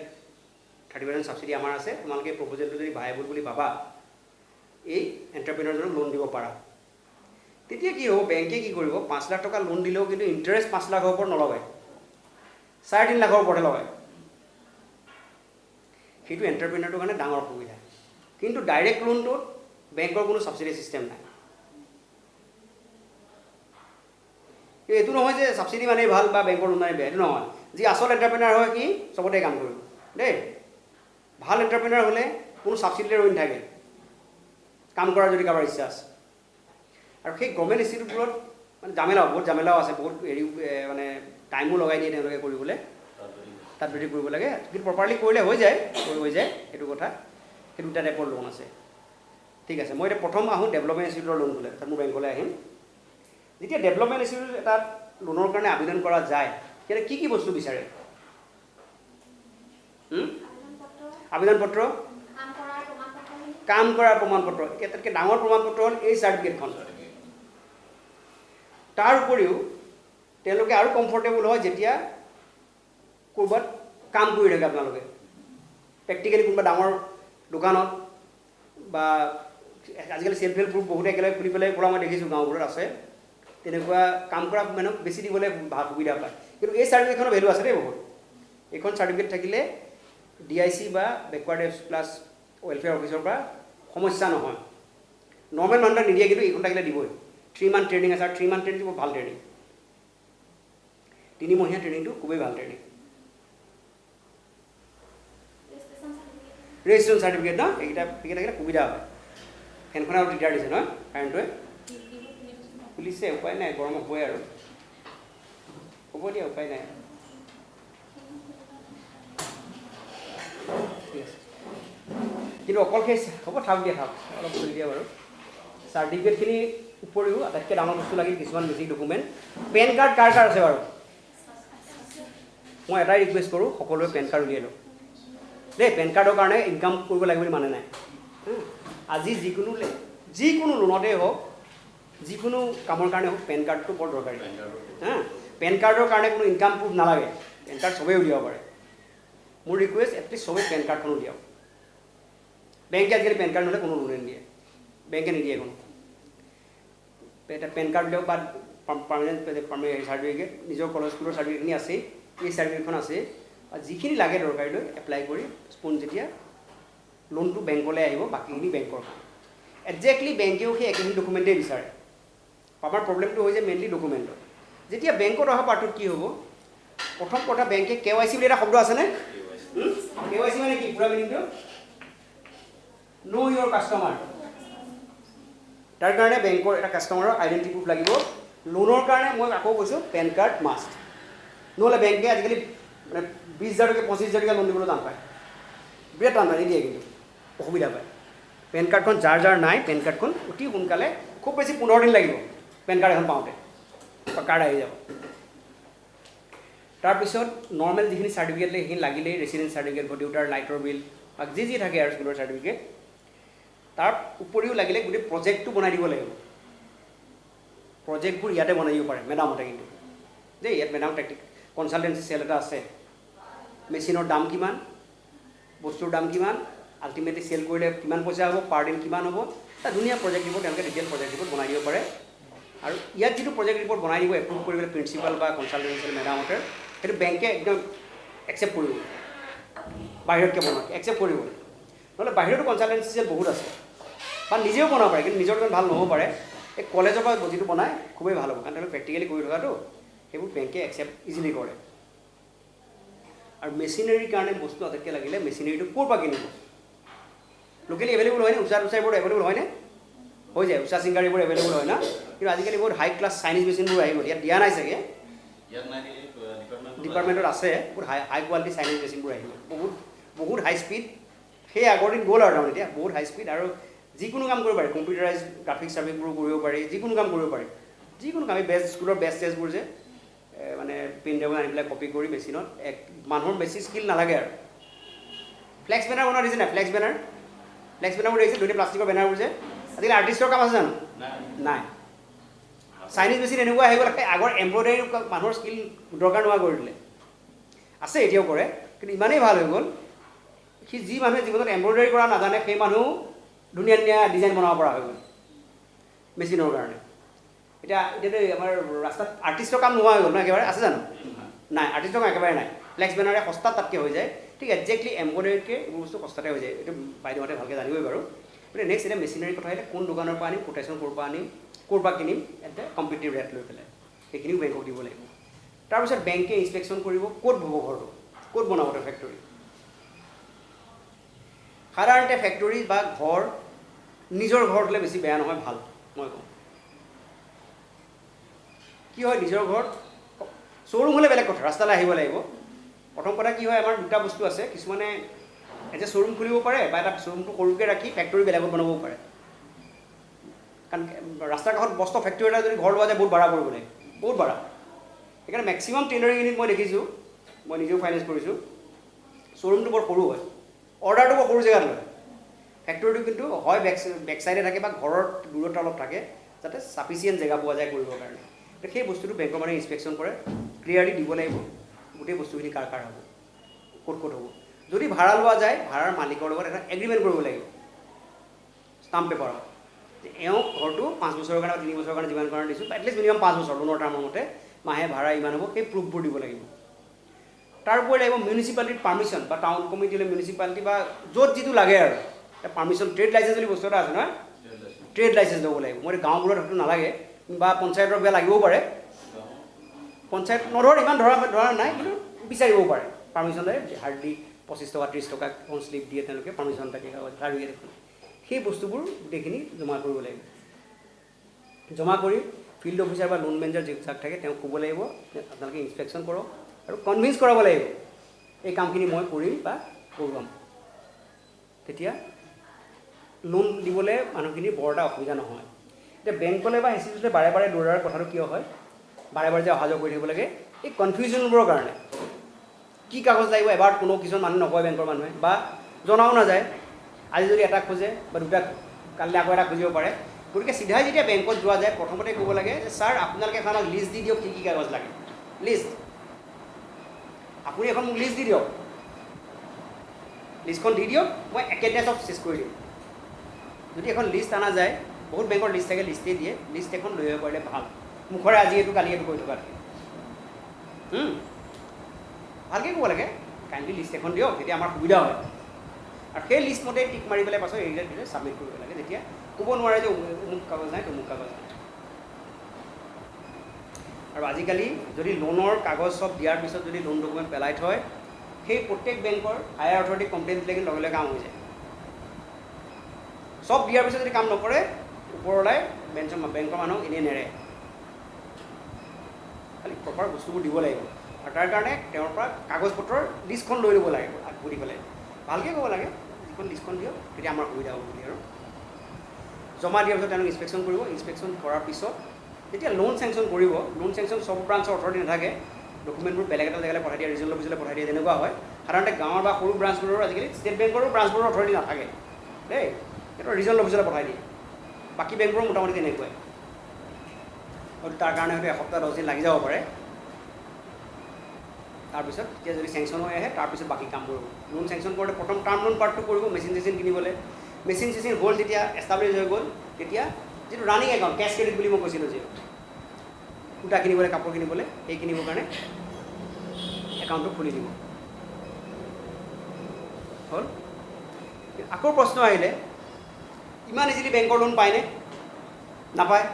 30% ছাবচিডি আমাৰ আছে তোমালোকে প্ৰপ'জেলটো যদি ভাইবল বুলি ভাবা এই এণ্টাৰপ্ৰেনাৰজনক লোন দিব পাৰা তেতিয়া কি হ'ব বেংকে কি কৰিব 5 লাখ টকা লোন দিলেও কিন্তু ইণ্টাৰেষ্ট 5 লাখৰ ওপৰত নলগায় 3.5 লাখৰ ওপৰতহে লগায় সেইটো এণ্টাৰপ্ৰেনাৰটোৰ কাৰণে ডাঙৰ সুবিধা কিন্তু ডাইৰেক্ট লোনটোত বেংকৰ কোনো ছাবচিডি ছিষ্টেম নাই এইটো নহয় যে ছাবচিডি মানেই ভাল বা বেংকৰ লোন মানেই বেয়া এইটো নহয় যি আচল এণ্টাৰপ্ৰেনাৰ হয় কি চবতে কাম কৰিব দেই ভাল এণ্টাৰপ্ৰেনাৰ হ'লে কোনো ছাবচিডিলৈ ৰৈ নাথাকে কাম কৰাৰ যদি কাৰোবাৰ ইচ্ছা আছে আৰু সেই গভৰ্ণমেণ্ট ইনষ্টিটিউটবোৰত মানে বহুত জামেলাও আছে বহুত হেৰি মানে টাইমো লগাই দিয়ে তেওঁলোকে কৰিবলৈ তাত যদি কৰিব লাগে কিন্তু প্ৰপাৰলি কৰিলে হৈ যায় সেইটো কথা সেই দুটা টাইপৰ লোন আছে ঠিক আছে মই এতিয়া প্ৰথম আহোঁ ডেভেলপমেণ্ট ইনষ্টিটিউটৰ লোন হ'লে তাত মোৰ বেংকলৈ আহিম যেতিয়া ডেভেলপমেণ্ট ইনষ্টিটিউট এটা লোনৰ কাৰণে আবেদন কৰা যায় তেতিয়া কি বস্তু বিচাৰে আবেদন পত্ৰ কাম কৰাৰ প্ৰমাণপত্ৰ এটাতকৈ ডাঙৰ প্ৰমাণপত্ৰ হ'ল এই চাৰ্টিফিকেটখন তাৰ উপৰিও তেওঁলোকে আৰু কমফৰ্টেবল হয় যেতিয়া ক'ৰবাত কাম কৰি থাকে আপোনালোকে প্ৰেক্টিকেলি কোনোবা ডাঙৰ দোকানত বা আজিকালি চেল্ফ হেল্প গ্ৰুপ বহুতে একেলগে খুলি পেলাই কৰা মই দেখিছোঁ গাঁওবোৰত আছে তেনেকুৱা কাম কৰা মানুহক বেছি দিবলৈ ভাল সুবিধা পায় কিন্তু এই চাৰ্টিফিকেটখনৰ ভেলু আছে দেই বহুত এইখন চাৰ্টিফিকেট থাকিলে DIC বা বেকৱাৰ্ড ক্লাছ ৱেলফেয়াৰ অফিচৰ পৰা সমস্যা নহয় নৰ্মেল মানুহক নিদিয়ে কিন্তু এইখন থাকিলে দিবই 3 মান্থ ট্ৰেইনিং আছে আৰু 3 মান্থ ট্ৰেইনিংটো ভাল ট্ৰেইনিং 3 মহীয়া ট্ৰেইনিংটো খুবেই ভাল ট্ৰেইনিং ৰেজিষ্ট্ৰেশ্যন চাৰ্টিফিকেট ন এইকেইটা থাকিলে সুবিধা হয় ফেনখনে আৰু দিগদাৰ দিছে নহয় কাৰেণ্টটোৱে খুলিছে উপায় নাই গৰম হ'বই আৰু হ'ব দিয়া উপায় নাই ঠিক আছে কিন্তু অকল সেই হ'ব থাক দিয়া থাক অলপ চলি দিয়া বাৰু চাৰ্টিফিকেটখিনি উপৰিও আটাইতকৈ ডাঙৰ বস্তু লাগিল কিছুমান বেছিক ডকুমেণ্ট পেন কাৰ্ড কাৰ কাৰ আছে বাৰু মই এটাই ৰিকুৱেষ্ট কৰোঁ সকলোৱে পেন কাৰ্ড উলিয়াই লওক দেই পেন কাৰ্ডৰ কাৰণে ইনকাম কৰিব লাগিব বুলি মানে নাই আজি যিকোনো লোনতেই হওক যিকোনো কামৰ কাৰণে হওক পেন কাৰ্ডটো বৰ দৰকাৰী পেন কাৰ্ডৰ কাৰণে কোনো ইনকাম প্ৰুফ নালাগে পেন কাৰ্ড চবেই উলিয়াব পাৰে মোৰ ৰিকুৱেষ্ট এটলিষ্ট চবেই পেন কাৰ্ডখন উলিয়াওক বেংকে আজিকালি পেন কাৰ্ড নহ'লে কোনো লোনে নিদিয়ে বেংকে নিদিয়ে কোনো এটা পেন কাৰ্ড উলিয়াওক বা পাৰ্মানেণ্ট চাৰ্টিফিকেট নিজৰ কলেজ স্কুলৰ চাৰ্টিফিকেটখিনি আছেই এই চাৰ্টিফিকেটখন আছে যিখিনি লাগে দৰকাৰী লৈ এপ্লাই কৰি স্পোন যেতিয়া লোনটো বেংকলৈ আহিব বাকীখিনি বেংকৰ কাম একজেক্টলি বেংকেও সেই একেখিনি ডকুমেণ্টেই বিচাৰে আমাৰ প্ৰব্লেমটো হৈ যায় মেইনলি ডকুমেণ্টৰ যেতিয়া বেংকত অহা পাৰ্টত কি হ'ব প্ৰথম কথা বেংকে KYC বুলি এটা শব্দ আছেনে KYC মানে কি পুৰা মিনিংটো ন' ইয়'ৰ কাষ্টমাৰ তাৰ কাৰণে বেংকৰ এটা কাষ্টমাৰৰ আইডেণ্টিটি প্ৰুফ লাগিব লোনৰ কাৰণে মই আকৌ কৈছোঁ পেন কাৰ্ড মাষ্ট নহ'লে বেংকে আজিকালি মানে 20,000 টকা 25,000 টকা লোন দিবলৈ টান পায় বিৰাট টান পায় নিদিয়ে কিন্তু অসুবিধা পায় পেন কাৰ্ডখন যাৰ নাই পেন কাৰ্ডখন অতি সোনকালে খুব বেছি 15 দিন লাগিব পেন কাৰ্ড এখন পাওঁতে কাৰ্ড আহি যাব তাৰপিছত নৰ্মেল যিখিনি চাৰ্টিফিকেট লাগে সেইখিনি লাগিলেই ৰেচিডেঞ্চ চাৰ্টিফিকেট দেউতাৰ লাইটৰ বিল বা যি থাকে আৰু স্কুলৰ চাৰ্টিফিকেট তাৰ উপৰিও লাগিলে গোটেই প্ৰজেক্টটো বনাই দিব লাগিব প্ৰজেক্টবোৰ ইয়াতে বনাই দিব পাৰে মেডামতে কিন্তু দেই ইয়াত মেডাম কনচালটেঞ্চি চেল এটা আছে মেচিনৰ দাম কিমান বস্তুৰ দাম কিমান আল্টিমেটলি চেল কৰিলে কিমান পইচা হ'ব পাৰ দিন কিমান হ'ব এটা ধুনীয়া প্ৰজেক্ট ৰিপৰ্ট তেওঁলোকে ডিটেইল প্ৰজেক্ট ৰিপৰ্ট বনাই দিব পাৰে আৰু ইয়াত যিটো প্ৰজেক্ট ৰিপৰ্ট বনাই দিব এপ্ৰুভ কৰিবলৈ প্ৰিন্সিপাল বা কনচালটেঞ্চি মেডামতে সেইটো বেংকে একদম একচেপ্ট কৰিব বাহিৰতকৈ বনোৱাকৈ একচেপ্ট কৰিব নহ'লে বাহিৰতো কনচালটেঞ্চি চেল বহুত আছে বা নিজেও বনাব পাৰে কিন্তু নিজৰ ইমান ভাল নহ'ব পাৰে এই কলেজৰ পৰা যিটো বনায় খুবেই ভাল হ'ব কাৰণ তেওঁলোকে প্ৰেক্টিকেলি কৰি থকাটো সেইবোৰ বেংকে একচেপ্ট ইজিলি কৰে আৰু মেচিনাৰীৰ কাৰণে বস্তু আটাইতকৈ লাগিলে মেচিনাৰীটো ক'ৰ পৰা কিনিব লোকেলি এভেইলেবল হয়নে উষাবোৰ এভেইলেবল হয়নে হৈ যায় উষা চিংগাৰীবোৰ এভেইলেবল হয় না কিন্তু আজিকালি বহুত হাই ক্লাছ চাইনিজ মেচিনবোৰ আহিব ইয়াত দিয়া নাই চাগে ডিপাৰ্টমেণ্টত আছে বহুত হাই কোৱালিটি চাইনিজ মেচিনবোৰ আহিব বহুত হাই স্পীড সেই আগৰ দিন গ'ল আৰু তাৰমানে এতিয়া বহুত হাই স্পীড আৰু যিকোনো কাম কৰিব পাৰি কম্পিউটাৰাইজ গ্ৰাফিক্স চাৰ্ভিচবোৰ কৰিব পাৰি যিকোনো কাম কৰিব পাৰি যিকোনো কাম এই স্কুলৰ বেষ্ট টেষ্টবোৰ যে মানে পেন ড্ৰাইভ আনি পেলাই কপি কৰি মেচিনত মানুহৰ বেছি স্কিল নালাগে আৰু ফ্লেক্স বেনাৰ বনোৱা দিছে নাই ফ্লেক্স বেনাৰবোৰ দেখিছে দুটা প্লাষ্টিকৰ বেনাৰবোৰ যে আজিকালি আৰ্টিষ্টৰ কাম আছে জানো নাই চাইনিজ মেচিন এনেকুৱা আহি গ'ল আগৰ এম্ব্ৰইডাৰী মানুহৰ স্কিল দৰকাৰ নোহোৱা কৰি দিলে আছে এতিয়াও কৰে কিন্তু ইমানেই ভাল হৈ গ'ল সি যি মানুহে জীৱনত এম্ব্ৰইডাৰী কৰা নাজানে সেই মানুহ ধুনীয়া ডিজাইন বনাব পৰা হৈ গ'ল মেচিনৰ কাৰণে এতিয়াতো আমাৰ ৰাস্তাত আৰ্টিষ্টৰ কাম নোহোৱা হৈ গ'ল ন একেবাৰে আছে জানো নাই আৰ্টিষ্টৰ কাম একেবাৰে নাই ফ্লেক্স বেনাৰে সস্তাত তাতকৈ হৈ যায় ঠিক একজেক্টলি এম্ব্ৰইডাৰীতকৈ এইবোৰ বস্তু সস্তাতে হৈ যায় এইটো বাইদেউহঁতে ভালকৈ জানিবই বাৰু গতিকে নেক্সট এতিয়া মেচিনাৰীৰ কথা আহিলে কোন দোকানৰ পৰা আনিম কোটেশ্যন ক'ৰ পৰা কিনিম এটা কম্পিটিটিভ ৰেট লৈ পেলাই সেইখিনিও বেংকক দিব লাগিব তাৰপিছত বেংকে ইনস্পেকশ্যন কৰিব ক'ত হ'ব ঘৰটো ক'ত বনাব ফেক্টৰী সাধাৰণতে ফেক্টৰী বা ঘৰ নিজৰ ঘৰত হ'লে বেছি বেয়া নহয় ভাল মই কওঁ কি হয় নিজৰ ঘৰত শ্ব'ৰুম হ'লে বেলেগ কথা ৰাস্তালৈ আহিব লাগিব প্ৰথম কথা কি হয় আমাৰ দুটা বস্তু আছে কিছুমানে এতিয়া শ্ব'ৰুম খুলিব পাৰে বা এটা শ্ব'ৰুমটো সৰুকৈ ৰাখি ফেক্টৰী বেলেগত বনাবও পাৰে কাৰণ ৰাস্তাৰ কাষত বস্ত ফেক্টৰী এটা যদি ঘৰ লোৱা যায় বহুত ভাড়া পৰিব লাগে বহুত ভাড়া সেইকাৰণে মেক্সিমাম টেইলাৰিং ইউনিট মই দেখিছোঁ মই নিজেও ফাইনেন্স কৰিছোঁ শ্ব'ৰুমটো বৰ সৰু হয় অৰ্ডাৰটো বৰ সৰু জেগাত লয় ফেক্টৰীটো কিন্তু হয় বেক চাইডে থাকে বা ঘৰৰ দূৰত্ব অলপ থাকে যাতে চাফিচিয়েণ্ট জেগা পোৱা যায় কৰিবৰ কাৰণে সেই বস্তুটো বেংকৰ মানে ইনস্পেকশ্যন কৰে ক্লিয়াৰলি দিব লাগিব গোটেই বস্তুখিনি কাৰ হ'ব ক'ত হ'ব যদি ভাড়া লোৱা যায় ভাড়াৰ মালিকৰ লগত এটা এগ্ৰিমেণ্ট কৰিব লাগিব ষ্টাম্প পেপাৰত যে এওঁ ঘৰটো 5 বছৰৰ কাৰণে বা 3 বছৰৰ কাৰণে যিমান কাৰণে দিছোঁ এটলিষ্ট মিনিমাম 5 বছৰ লোনৰ টাৰ্মৰ মতে মাহে ভাড়া ইমান হ'ব সেই প্ৰুফবোৰ দিব লাগিব তাৰ উপৰি লাগিব মিউনিচিপালিটিৰ পাৰ্মিশ্যন বা টাউন কমিটিলৈ মিউনিচিপালিটি বা য'ত যিটো লাগে আৰু পাৰ্মিশ্যন ট্ৰেড লাইচেঞ্চ বুলি বস্তু এটা আছে নহয় ট্ৰেড লাইচেঞ্চ ল'ব লাগিব মই গাঁওবোৰত সেইটো নালাগে বা পঞ্চায়তৰ বেয়া লাগিবও পাৰে পঞ্চায়ত নধৰ ইমান ধৰা নাই কিন্তু বিচাৰিবও পাৰে পাৰ্মিশ্যন লাগে হাৰ্ডলি 25 টকা 30 টকা এখন শ্লিপ দিয়ে তেওঁলোকে পাৰ্মিশ্যন থাকে আৰু সেই বস্তুবোৰ গোটেইখিনি জমা কৰিব লাগিব জমা কৰি ফিল্ড অফিচাৰ বা লোন মেনেজাৰ যিবিলাক থাকে তেওঁক ক'ব লাগিব যে আপোনালোকে ইনস্পেকশ্যন কৰক আৰু কনভিন্স কৰাব লাগিব এই কামখিনি মই কৰিম বা কৰোৱাম। তেতিয়া লোন দিবলৈ মানুহখিনি বৰ এটা অসুবিধা নহয়। এতিয়া বেংকলৈ বা ইনষ্টিটিউটলৈ বাৰে বাৰে দৌৰাৰ কথাটো কিয় হয়, বাৰে বাৰে যে অহা যোৱা কৰি থাকিব লাগে, এই কনফিউজনবোৰৰ কাৰণে। কি কাগজ লাগিব এবাৰ কোনো কিছুমান মানুহ নকয়, বেংকৰ মানুহে বা জনাও নাযায়। আজি যদি এটা খোজে বা দুটা, কালিলৈ আকৌ এটা খুজিব পাৰে। গতিকে চিধাই যেতিয়া বেংকত যোৱা যায় প্ৰথমতে ক'ব লাগে যে ছাৰ আপোনালোকে এখন লিষ্ট দি দিয়ক, কি কাগজ লাগে, লিষ্ট। আপুনি এখন মোক লিষ্ট দি দিয়ক, লিষ্টখন দি দিয়ক, মই একেদিনাই চেছ কৰি দিম। যদি এখন লিষ্ট অনা যায়, বহুত বেংকৰ লিষ্ট থাকে, লিষ্টেই দিয়ে, লিষ্ট এখন লৈ আহিব পাৰিলে ভাল। মুখৰে আজি এইটো কালি এইটো কৰি থকাতকৈ ভালকৈ ক'ব লাগে, কাইণ্ডলি লিষ্ট এখন দিয়ক, তেতিয়া আমাৰ সুবিধা হয়। আৰু সেই লিষ্ট মতে টিক মাৰি পেলাই পাছত এৰিলে দিলে ছাবমিট কৰিব লাগে। তেতিয়া ক'ব নোৱাৰে যে অমুক কাগজ নাই, তমুক কাগজ নাই। আৰু আজিকালি যদি লোনৰ কাগজ চব দিয়াৰ পিছত যদি লোন ডকুমেণ্ট পেলাই থয়, সেই প্ৰত্যেক বেংকৰ হায়াৰ অথৰিটি কমপ্লেইন দিলে কিন্তু লগে লগে কাম হৈ যায়। চব দিয়াৰ পিছত যদি কাম নকৰে, ওপৰলাই বেংকৰ মানুহক এনেই নেৰে। খালি প্ৰপাৰ বস্তুবোৰ দিব লাগিব। আৰু তাৰ কাৰণে তেওঁৰ পৰা কাগজ পত্ৰৰ লিষ্টখন লৈ ল'ব লাগে, আগবঢ়ি পেলাই ভালকৈ ক'ব লাগে যিখন লিষ্টখন দিয়ক, তেতিয়া আমাৰ সুবিধা হ'ব বুলি। আৰু জমা দিয়াৰ পিছত তেওঁলোকে ইনস্পেকশ্যন কৰিব। ইনস্পেকশ্যন কৰাৰ পিছত যেতিয়া লোন চেংচন কৰিব, লোন চেংচন চব ব্ৰাঞ্চৰ অথৰিটি নাথাকে, ডকুমেণ্টবোৰ বেলেগ এটা জেগালৈ পঠাই দিয়ে, ৰিজনেল অফিচলৈ পঠাই দিয়ে, তেনেকুৱা হয়। সাধাৰণতে গাঁৱৰ বা সৰু ব্ৰাঞ্চবোৰৰ আজিকালি ষ্টেট বেংকৰো ব্ৰাঞ্চবোৰৰ অথৰিটি নাথাকে দেই, সিহঁতৰ ৰিজনেল অফিচলৈ পঠাই দিয়ে। বাকী বেংকবোৰৰ মোটামুটি তেনেকুৱাই। হয়তো তাৰ কাৰণে হয়তো এসপ্তাহ 10 দিন লাগি যাব পাৰে। তাৰপিছত এতিয়া যদি চেংচন হৈ আহে, তাৰপিছত বাকী কামবোৰ হ'ব। লোন চেংচন কৰোঁতে প্ৰথম টাৰ্ম লোন পাৰ্টটো কৰিব, মেচিন চেচিন কিনিবলৈ। মেচিন চেচিন হ'ল যেতিয়া এষ্টাব্লিছ হৈ গ'ল, তেতিয়া যিটো ৰানিং একাউণ্ট, কেছ ক্ৰেডিট বুলি মই কৈছিলোঁ যে সূতা কিনিবলৈ, কাপোৰ কিনিবলৈ, সেই কিনিবৰ কাৰণে একাউণ্টটো খুলি দিব। হ'ল। আকৌ প্ৰশ্ন আহিলে, ইমান ইজিলি বেংকৰ লোন পায়নে? নাপায়।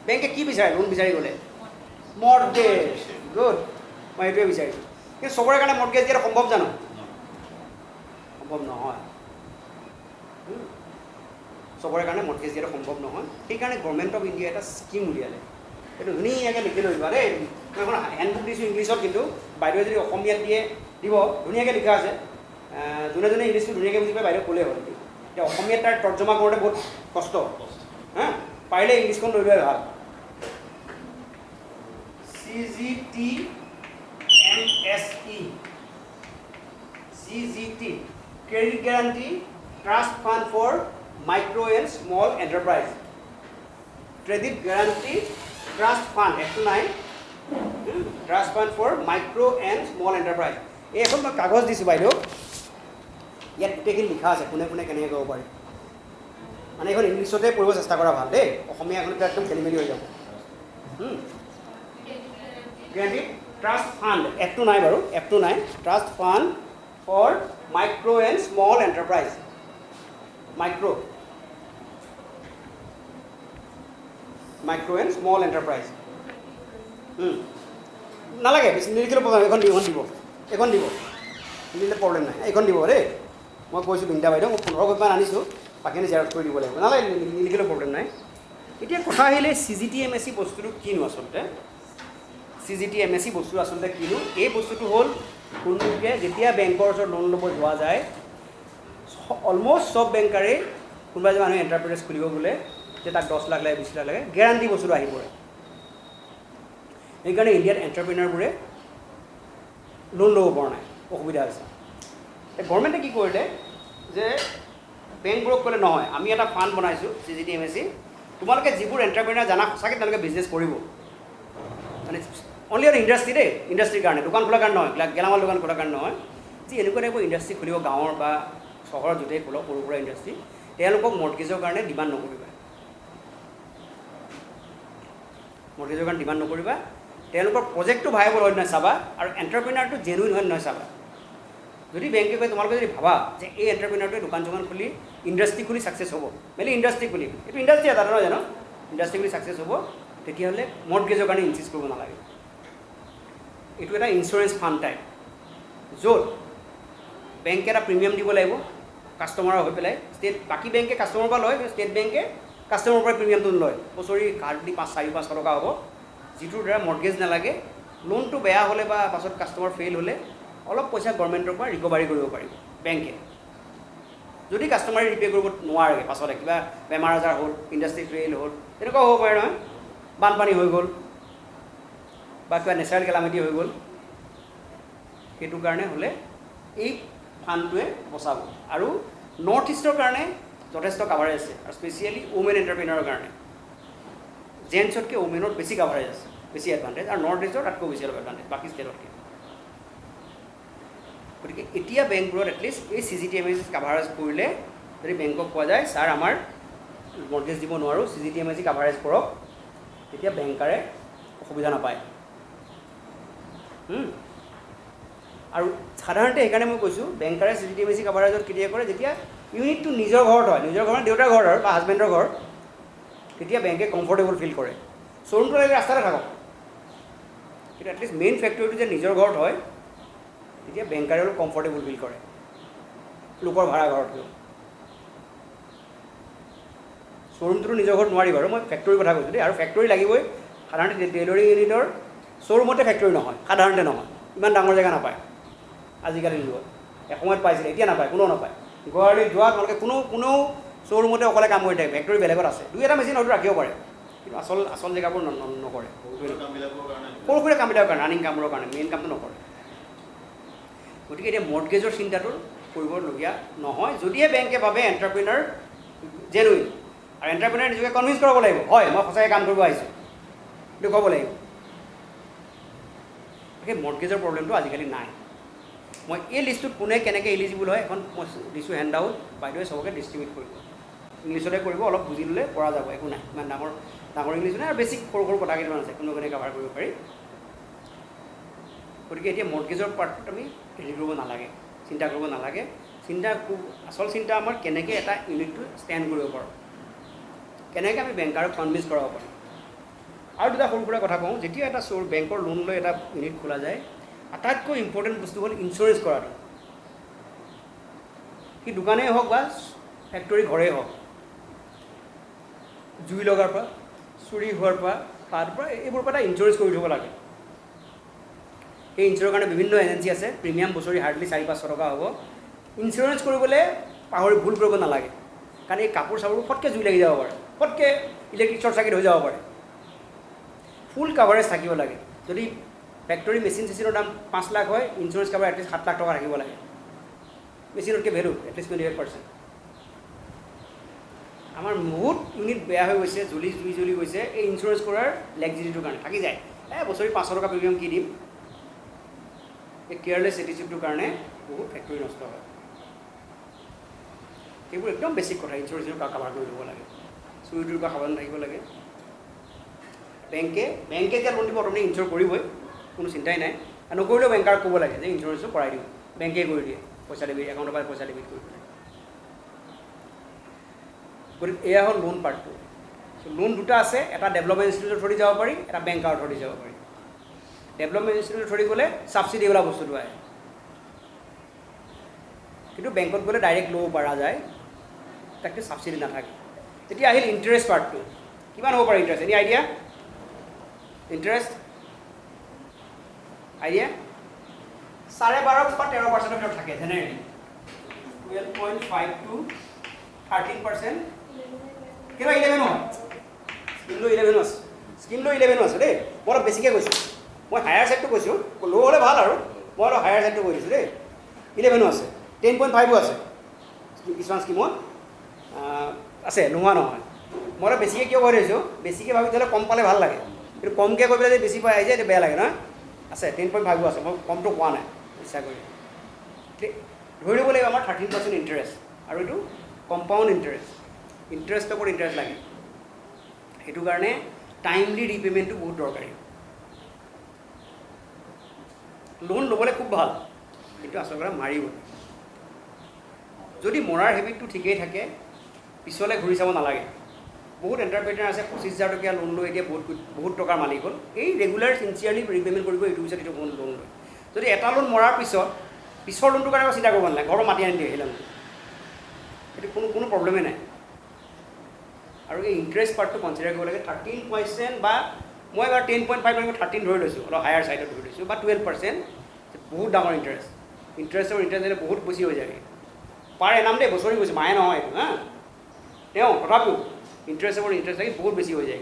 বেংকে কি বিচাৰে লোন বিচাৰি গ'লে? মৰ্টগেজ। গুড, মই এইটোৱে বিচাৰিছোঁ। কিন্তু চবৰে কাৰণে মৰ্টগেজ দিয়াটো সম্ভৱ জানো? সম্ভৱ নহয়। চবৰে কাৰণে মৰ্টগেজ দিয়াটো সম্ভৱ নহয়। সেইকাৰণে গভৰ্ণমেণ্ট অফ ইণ্ডিয়া এটা স্কিম উলিয়ালে। এইটো ধুনীয়াকৈ লিখি লৈ যোৱা দেই। মই এখন হেণ্ডবুক দিছোঁ ইংলিছত, কিন্তু বাইদেৱে যদি অসমীয়াত দিয়ে দিব, ধুনীয়াকৈ লিখা আছে। যোনে যোনে ইংলিছটো ধুনীয়াকৈ বুজি পায় বাইদেউ ক'লেই হ'ল। এতিয়া অসমীয়াত তাৰ তৰ্জমা কৰোঁতে বহুত কষ্ট, পাৰিলে ইংলিছখন লৈ লোৱাই ভাল। CGTMSE, CGT, Credit Guarantee Trust Fund for Micro and Small Enterprise. Credit Guarantee Trust Fund, Act 9, Trust Fund for Micro and Small Enterprise. এই এখন মই কাগজ দিছোঁ বাইদেউ, ইয়াত গোটেইখিনি লিখা আছে কোনে কোনে কেনেকৈ কৰিব পাৰি। মানে এইখন ইংলিছতে পঢ়িব চেষ্টা কৰা ভাল দেই, অসমীয়া এখনতো একদম খেলি মেলি হৈ যাব। Guarantee Trust Fund, Act 9 বাৰু, Act 9, Trust Fund for Micro and Small Enterprise. Micro and Small Enterprise. নালাগে, বেছি নিলিখিলেও প্ৰব্লেম, এইখন দিব, এইখন দিব, নিদিলে প্ৰব্লেম নাই, এইখন দিব দেই। মই কৈছোঁ বিনিতা বাইদেউ, মই 15 কপিমান আনিছোঁ, বাকীখিনি জেৰক্স কৰি দিব লাগিব, নালাগে নিলিখিলেও প্ৰব্লেম নাই। এতিয়া কথা আহিলে CGTMSE বস্তুটো কিনো আচলতে। CGTMSE বস্তু আচলতে কিনো, এই বস্তুটো হ'ল কোনোলোকে যেতিয়া বেংকৰ ওচৰত লোন ল'ব যোৱা যায়, অলমষ্ট চব বেংকাৰেই কোনোবা এজন মানুহে এণ্টাৰপ্ৰাইজ খুলিব বোলে যে তাক 10 লাখ লাগে, 20 লাখ লাগে, গেৰাণ্টি বস্তুটো আহি পৰে। সেইকাৰণে ইণ্ডিয়াত এণ্টাৰপ্ৰিনাৰবোৰে লোন ল'ব পৰা নাই, অসুবিধা হৈছে। গভৰ্ণমেণ্টে কি কৰিলে যে বেংকবোৰক ক'লে নহয়, আমি এটা ফাণ্ড বনাইছোঁ CGTMSE, তোমালোকে যিবোৰ এণ্টাৰপ্ৰিনাৰ জানা সঁচাকৈ তেওঁলোকে বিজনেছ কৰিব, মানে অনলি অন ইণ্ডাষ্ট্ৰি দেই, ইণ্ডাষ্ট্ৰিৰ কাৰণে, দোকান খোলাৰ কাৰণে নহয়, গেলামাল দোকান খোলাৰ কাৰণে নহয়, যি এনেকুৱা টাইপৰ ইণ্ডাষ্ট্ৰি খুলিব, গাঁৱৰ বা চহৰৰ য'তেই খোলক সৰু সুৰা ইণ্ডাষ্ট্ৰি, তেওঁলোকক মৰ্টগেজৰ কাৰণে ডিমাণ্ড নকৰিবা। মৰ্টগেজৰ কাৰণে ডিমাণ্ড নকৰিবা, তেওঁলোকৰ প্ৰজেক্টটো ভাইবল হয় নহয় চাবা, আৰু এণ্টাৰপ্ৰিনাৰটো জেনুইন হয় নহয় চাবা। যদি বেংকে কয় তোমালোকে যদি ভাবা যে এই এণ্টাৰপ্ৰিনাৰটোৱে দোকান চোকান খুলি ইণ্ডাষ্ট্ৰি খুলি ছাকচেছ হ'ব, মেলি ইণ্ডাষ্ট্ৰি খুলি, এইটো ইণ্ডাষ্ট্ৰি এটা নহয় জানো, ইণ্ডাষ্ট্ৰি খুলি ছাকচেছ হ'ব, তেতিয়াহ'লে মৰ্টগেজৰ কাৰণে ইনচিষ্ট কৰিব নালাগে। এইটো এটা ইঞ্চুৰেঞ্চ ফাণ্ড টাইপ, য'ত বেংকে এটা প্ৰিমিয়াম দিব লাগিব কাষ্টমাৰৰ হৈ পেলাই, বাকী বেংকে কাষ্টমাৰৰ পৰা লয়, কিন্তু ষ্টেট বেংকে কাষ্টমাৰৰ পৰা প্ৰিমিয়ামটো নলয়, বছৰি হাৰ্ডলি 4-500 টকা হ'ব, যিটোৰ দ্বাৰা মৰ্গেজ নালাগে। লোনটো বেয়া হ'লে বা পাছত কাষ্টমাৰ ফেইল হ'লে অলপ পইচা গভৰ্ণমেণ্টৰ পৰা ৰিকভাৰী কৰিব পাৰিব বেংকে। যদি কাষ্টমাৰে ৰিপে' কৰিব নোৱাৰে, পাছতে কিবা বেমাৰ আজাৰ হ'ল, ইণ্ডাষ্ট্ৰি ফেইল হ'ল, তেনেকুৱাও হ'ব পাৰে নহয়, বানপানী হৈ গ'ল বা কিবা নেচাৰেল কেলামিটি হৈ গ'ল, সেইটো কাৰণে হ'লে এই ফাণ্ডটোৱে বচাব। আৰু নৰ্থ ইষ্টৰ কাৰণে যথেষ্ট কাভাৰেজ আছে, আৰু স্পেচিয়েলি ওমেন এণ্টাৰপ্ৰিনাৰৰ কাৰণে জেণ্টছতকৈ ওমেনৰ বেছি কাভাৰেজ আছে, বেছি এডভান্টেজ, আৰু নৰ্থ ইষ্টৰ তাতকৈ বেছি অলপ এডভান্টেজ বাকী ষ্টেটতকৈ। গতিকে এতিয়া বেংকবোৰত এটলিষ্ট এই CGTMSE কাভাৰেজ কৰিলে যদি বেংকক কোৱা যায় ছাৰ আমাৰ মৰ্গেজ দিব নোৱাৰোঁ, CGTMSE কাভাৰেজ কৰক, তেতিয়া বেংকাৰে অসুবিধা নাপায়। আৰু সাধাৰণতে সেইকাৰণে মই কৈছোঁ বেংকাৰে CGTMSE কাভাৰেজত কেতিয়া কৰে, যেতিয়া ইউনিটটো নিজৰ ঘৰত হয়, নিজৰ ঘৰত দেউতাৰ ঘৰ আৰু বা হাজবেণ্ডৰ ঘৰ, তেতিয়া বেংকে কমফৰ্টেবল ফিল কৰে। শ্ব'ৰুমটো লাগিলে ৰাস্তাতে থাকক, কিন্তু এটলিষ্ট মেইন ফেক্টৰীটো যে নিজৰ ঘৰত হয়, তেতিয়া বেংকাৰে অলপ কমফৰ্টেবল ফিল কৰে লোকৰ ভাড়া ঘৰতকৈ। শ্ব'ৰুমটোতো নিজৰ ঘৰত নোৱাৰি বাৰু, মই ফেক্টৰীৰ কথা কৈছোঁ দেই। আৰু ফেক্টৰী লাগিবই, সাধাৰণতে টেইলৰিং ইউনিটৰ শ্ব'ৰুমতে ফেক্টৰী নহয়, সাধাৰণতে নহয়, ইমান ডাঙৰ জেগা নাপায় আজিকালিৰ যুগত। এসময়ত পাইছিলে, এতিয়া নাপায়, কোনেও নাপায়। গুৱাহাটীত যোৱা তোমালোকে কোনেও শ্ব'ৰুমতে অকলে কাম কৰি থাকে, ফেক্টৰী বেলেগত আছে, 2-এটা মেচিন হয়তো ৰাখিব পাৰে, কিন্তু আচল জেগাবোৰ নকৰে। সৰু সুৰা কামবিলাকৰ কাৰণে, ৰানিং কামবোৰৰ কাৰণে, মেইন কামটো নকৰে। গতিকে এতিয়া মৰ্টগেজৰ চিন্তাটো কৰিবলগীয়া নহয়, যদিহে বেংকে ভাবে এণ্টাৰপ্ৰিনাৰ জেনুইন, আৰু এণ্টাৰপ্ৰিনাৰ নিজকে কনভিন্স কৰাব লাগিব, হয় মই সঁচাকৈ কাম কৰিব আহিছোঁ, দেখুৱাব লাগিব। সেই মৰ্টগেজৰ প্ৰব্লেমটো আজিকালি নাই। মই এই লিষ্টটোত কোনে কেনেকৈ এলিজিবল হয় এখন মই দিছোঁ হেণ্ড আউট, বাইদেৱে চবকে ডিষ্ট্ৰিবিউট কৰিব, ইংলিছতে কৰিব, অলপ বুজি ল'লে পৰা যাব, একো নাই, ইমান ডাঙৰ ইংলিছ নাই, আৰু বেছিক সৰু সৰু কথা কিছুমান আছে, কোনে কাভাৰ কৰিব পাৰি। গতিকে এতিয়া মৰ্টগেজৰ পাৰ্টটোত আমি হেৰি কৰিব নালাগে, চিন্তা কৰিব নালাগে। আচল চিন্তা আমাৰ কেনেকৈ এটা ইউনিটটো ষ্টেণ্ড কৰিব পাৰোঁ, কেনেকৈ আমি বেংকাৰক কনভিন্স কৰাব পাৰোঁ। আৰু দুটা সৰু সুৰা কথা কওঁ, যেতিয়া এটা বেংকৰ লোন লৈ এটা ইউনিট খোলা যায়, আটাইতকৈ ইম্পৰ্টেণ্ট বস্তু হ'ল ইঞ্চুৰেঞ্চ কৰাটো। সি দোকানেই হওক বা ফেক্টৰী ঘৰেই হওক, জুই লগাৰ পৰা, চুৰি হোৱাৰ পৰা, তাৰ পৰা এইবোৰৰ পৰা এটা ইঞ্চুৰেঞ্চ কৰি থ'ব লাগে। সেই ইঞ্চুৰেঞ্চৰ কাৰণে বিভিন্ন এজেঞ্চি আছে, প্ৰিমিয়াম বছৰি হাৰ্ডলি 4-500 টকা হ'ব। ইঞ্চুৰেঞ্চ কৰিবলৈ ভুল কৰিব নালাগে, কাৰণ এই কাপোৰ চাপোৰ ফটকৈ জুই লাগি যাব পাৰে, ফটকৈ ইলেক্ট্ৰিক শ্বৰ্ট চাৰ্কিট হৈ যাব পাৰে। ফুল কাভাৰেজ থাকিব লাগে। যদি ফেক্টৰী মেচিনৰ দাম 5 লাখ হয়, ইঞ্চুৰেঞ্চ কাভাৰ এটলিষ্ট 7 লাখ টকা থাকিব লাগে, মেচিনতকৈ ভেলু এটলিষ্ট 28%। আমাৰ বহুত ইউনিট বেয়া হৈ গৈছে, জুই জ্বলি গৈছে, এই ইঞ্চুৰেঞ্চ কৰাৰ লেগজিটিটোৰ কাৰণে থাকি যায়, বছৰি 500 টকা প্ৰিমিয়াম কি দিম, এই কেয়াৰলেছ এটিচিউডটোৰ কাৰণে বহুত ফেক্টৰী নষ্ট হয়। এইবোৰ একদম বেছিক কথা, ইঞ্চুৰেঞ্চৰ কাভাৰ কৰি ল'ব লাগে, চুৰিটোৰ পৰা সাৱধান থাকিব লাগে। বেংকে এতিয়া লোন দিব, অট'মেটিক ইঞ্চুৰ কৰিবই, কোনো চিন্তাই নাই। আৰু নকৰিলেও বেংকাৰক ক'ব লাগে যে ইঞ্চুৰেঞ্চটো কৰাই দিওঁ, বেংকে কৰি দিয়ে, পইচা ডেবিট একাউণ্টৰ পৰা পইচা ডেবিট কৰি পেলাই। গতিকে এয়া হ'ল লোন পাৰ্টটো। লোন দুটা আছে, এটা ডেভেলপমেণ্ট ইনষ্টিটিউটৰ থ্ৰুদি যাব পাৰি, এটা বেংকাৰৰ থ্ৰুদি যাব পাৰি। ডেভেলপমেণ্ট ইনষ্টিটিউটৰ থ্ৰুদি গ'লে ছাবচিডিওৱালা বস্তুটো আহে, কিন্তু বেংকত গ'লে ডাইৰেক্ট ল'ব পৰা যায়, তাকে ছাবচিডি নাথাকে। এতিয়া আহিল ইণ্টাৰেষ্ট পাৰ্টটো, কিমান হ'ব পাৰে interest, any idea? Interest idea 12.5 বা 13% ভিতৰত থাকে, জেনেৰেলি 12.5 to 13%। কিবা 11 হয়, স্কিম লৈ 11 আছে, স্কিম লৈ 11 আছে দেই। মই অলপ বেছিকৈ কৈছোঁ, মই হায়াৰ ছাইডটো কৈছোঁ, ল' হ'লে ভাল আৰু মই অলপ হায়াৰ ছাইডটো কৈ দিছোঁ দেই। 11 আছে, 10.5 আছে কিছুমান স্কিমত আছে, নোহোৱা নহয়। মই অলপ বেছিকৈ কিয় কৈ দিছোঁ, বেছিকৈ ভাবি থ'লে কম পালে ভাল লাগে, কিন্তু কমকৈ কৈ পেলাই যদি বেছি পাই যায় বেয়া লাগে নহয়। আছে 10.5 আছে, মই কমটো কোৱা নাই ইচ্ছা কৰি। ধৰি ল'ব লাগিব আমাৰ 13% ইণ্টাৰেষ্ট, আৰু এইটো কম্পাউণ্ড ইণ্টাৰেষ্টৰ ওপৰত ইণ্টাৰেষ্ট লাগে। সেইটো কাৰণে টাইমলি ৰিপে'মেণ্টটো বহুত দৰকাৰী। লোন ল'বলৈ খুব ভাল, কিন্তু আচলতে মাৰিব। যদি মৰাৰ হেবিটটো ঠিকেই থাকে, পিছলৈ ঘূৰি চাব নালাগে। বহুত এণ্টাৰপ্ৰেনাৰ আছে 25,000 টকীয়া লোন লৈ এতিয়া বহুত টকাৰ মালিক হ'ল, এই ৰেগুলাৰ চিনচিয়াৰলি ৰিপে'মেণ্ট কৰিব, এইটো পিছত এইটো লোন লৈ। যদি এটা লোন মৰাৰ পিছৰ লোনটোৰ কাৰণে চিন্তা কৰিব নালাগে, ঘৰৰ মাতি আনি দিয়ে সেই লোনটো, সেইটো কোনো প্ৰব্লেমেই নাই। আৰু এই ইণ্টাৰেষ্ট পাৰ্টটো কনচিডাৰ কৰিব লাগে 13% বা মই এবাৰ 10.5 13 ধৰি লৈছোঁ, অলপ হায়াৰ ছাইডত ধৰি লৈছোঁ, বা 12%। বহুত ডাঙৰ ইণ্টাৰেষ্ট দিলে বহুত বেছি হৈ যায় পাৰ এনাম দেই, বছৰি গৈছে, মাহে নহয় এইটো হা। তেওঁ তথাপিও ইণ্টাৰেষ্ট লাগি বহুত বেছি হৈ যায়।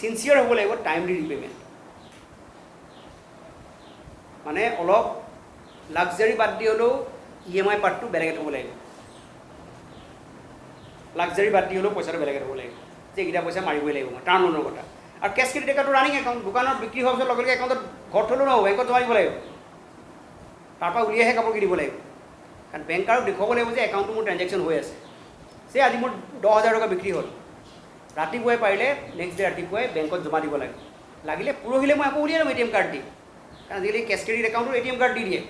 চিনচিয়াৰ হ'ব লাগিব, টাইমলি ৰিপে'মেণ্ট। মানে অলপ লাক্সাৰী বাদ দি হ'লেও EMI পাৰ্টটো বেলেগে থ'ব লাগিব। লাক্সাৰী বাদ দি হ'লেও পইচাটো বেলেগে থ'ব লাগিব, যে এইকেইটা পইচা মাৰিবই লাগিব মই, টাৰ্ম লোনৰ কথা। আৰু কেছ ক্ৰেডিট একাউণ্টটো ৰানিং একাউণ্ট, দোকানত বিক্ৰী হোৱাৰ পিছত লগে লগে একাউণ্টত ঘৰত থ'লেও নহ'ব, বেংকত জমা দিব লাগিব, তাৰপৰা উলিয়াইহে কাপোৰ কিনিব লাগিব। কাৰণ বেংকাৰক দেখুৱাব লাগিব যে একাউণ্টটো মোৰ ট্ৰেঞ্জেকশ্যন হৈ আছে, যে আজি মোৰ 10,000 টকা বিক্ৰী হ'ল, ৰাতিপুৱাই পাৰিলে নেক্সট ডে ৰাতিপুৱাই বেংকত জমা দিব লাগে। লাগিলে পৰহিলে মই আকৌ উলিয়াই ল'ম ATM কাৰ্ড দি, কাৰণ আজিকালি কেছ ক্ৰেডিট একাউণ্টত ATM কাৰ্ড দি দিয়ে।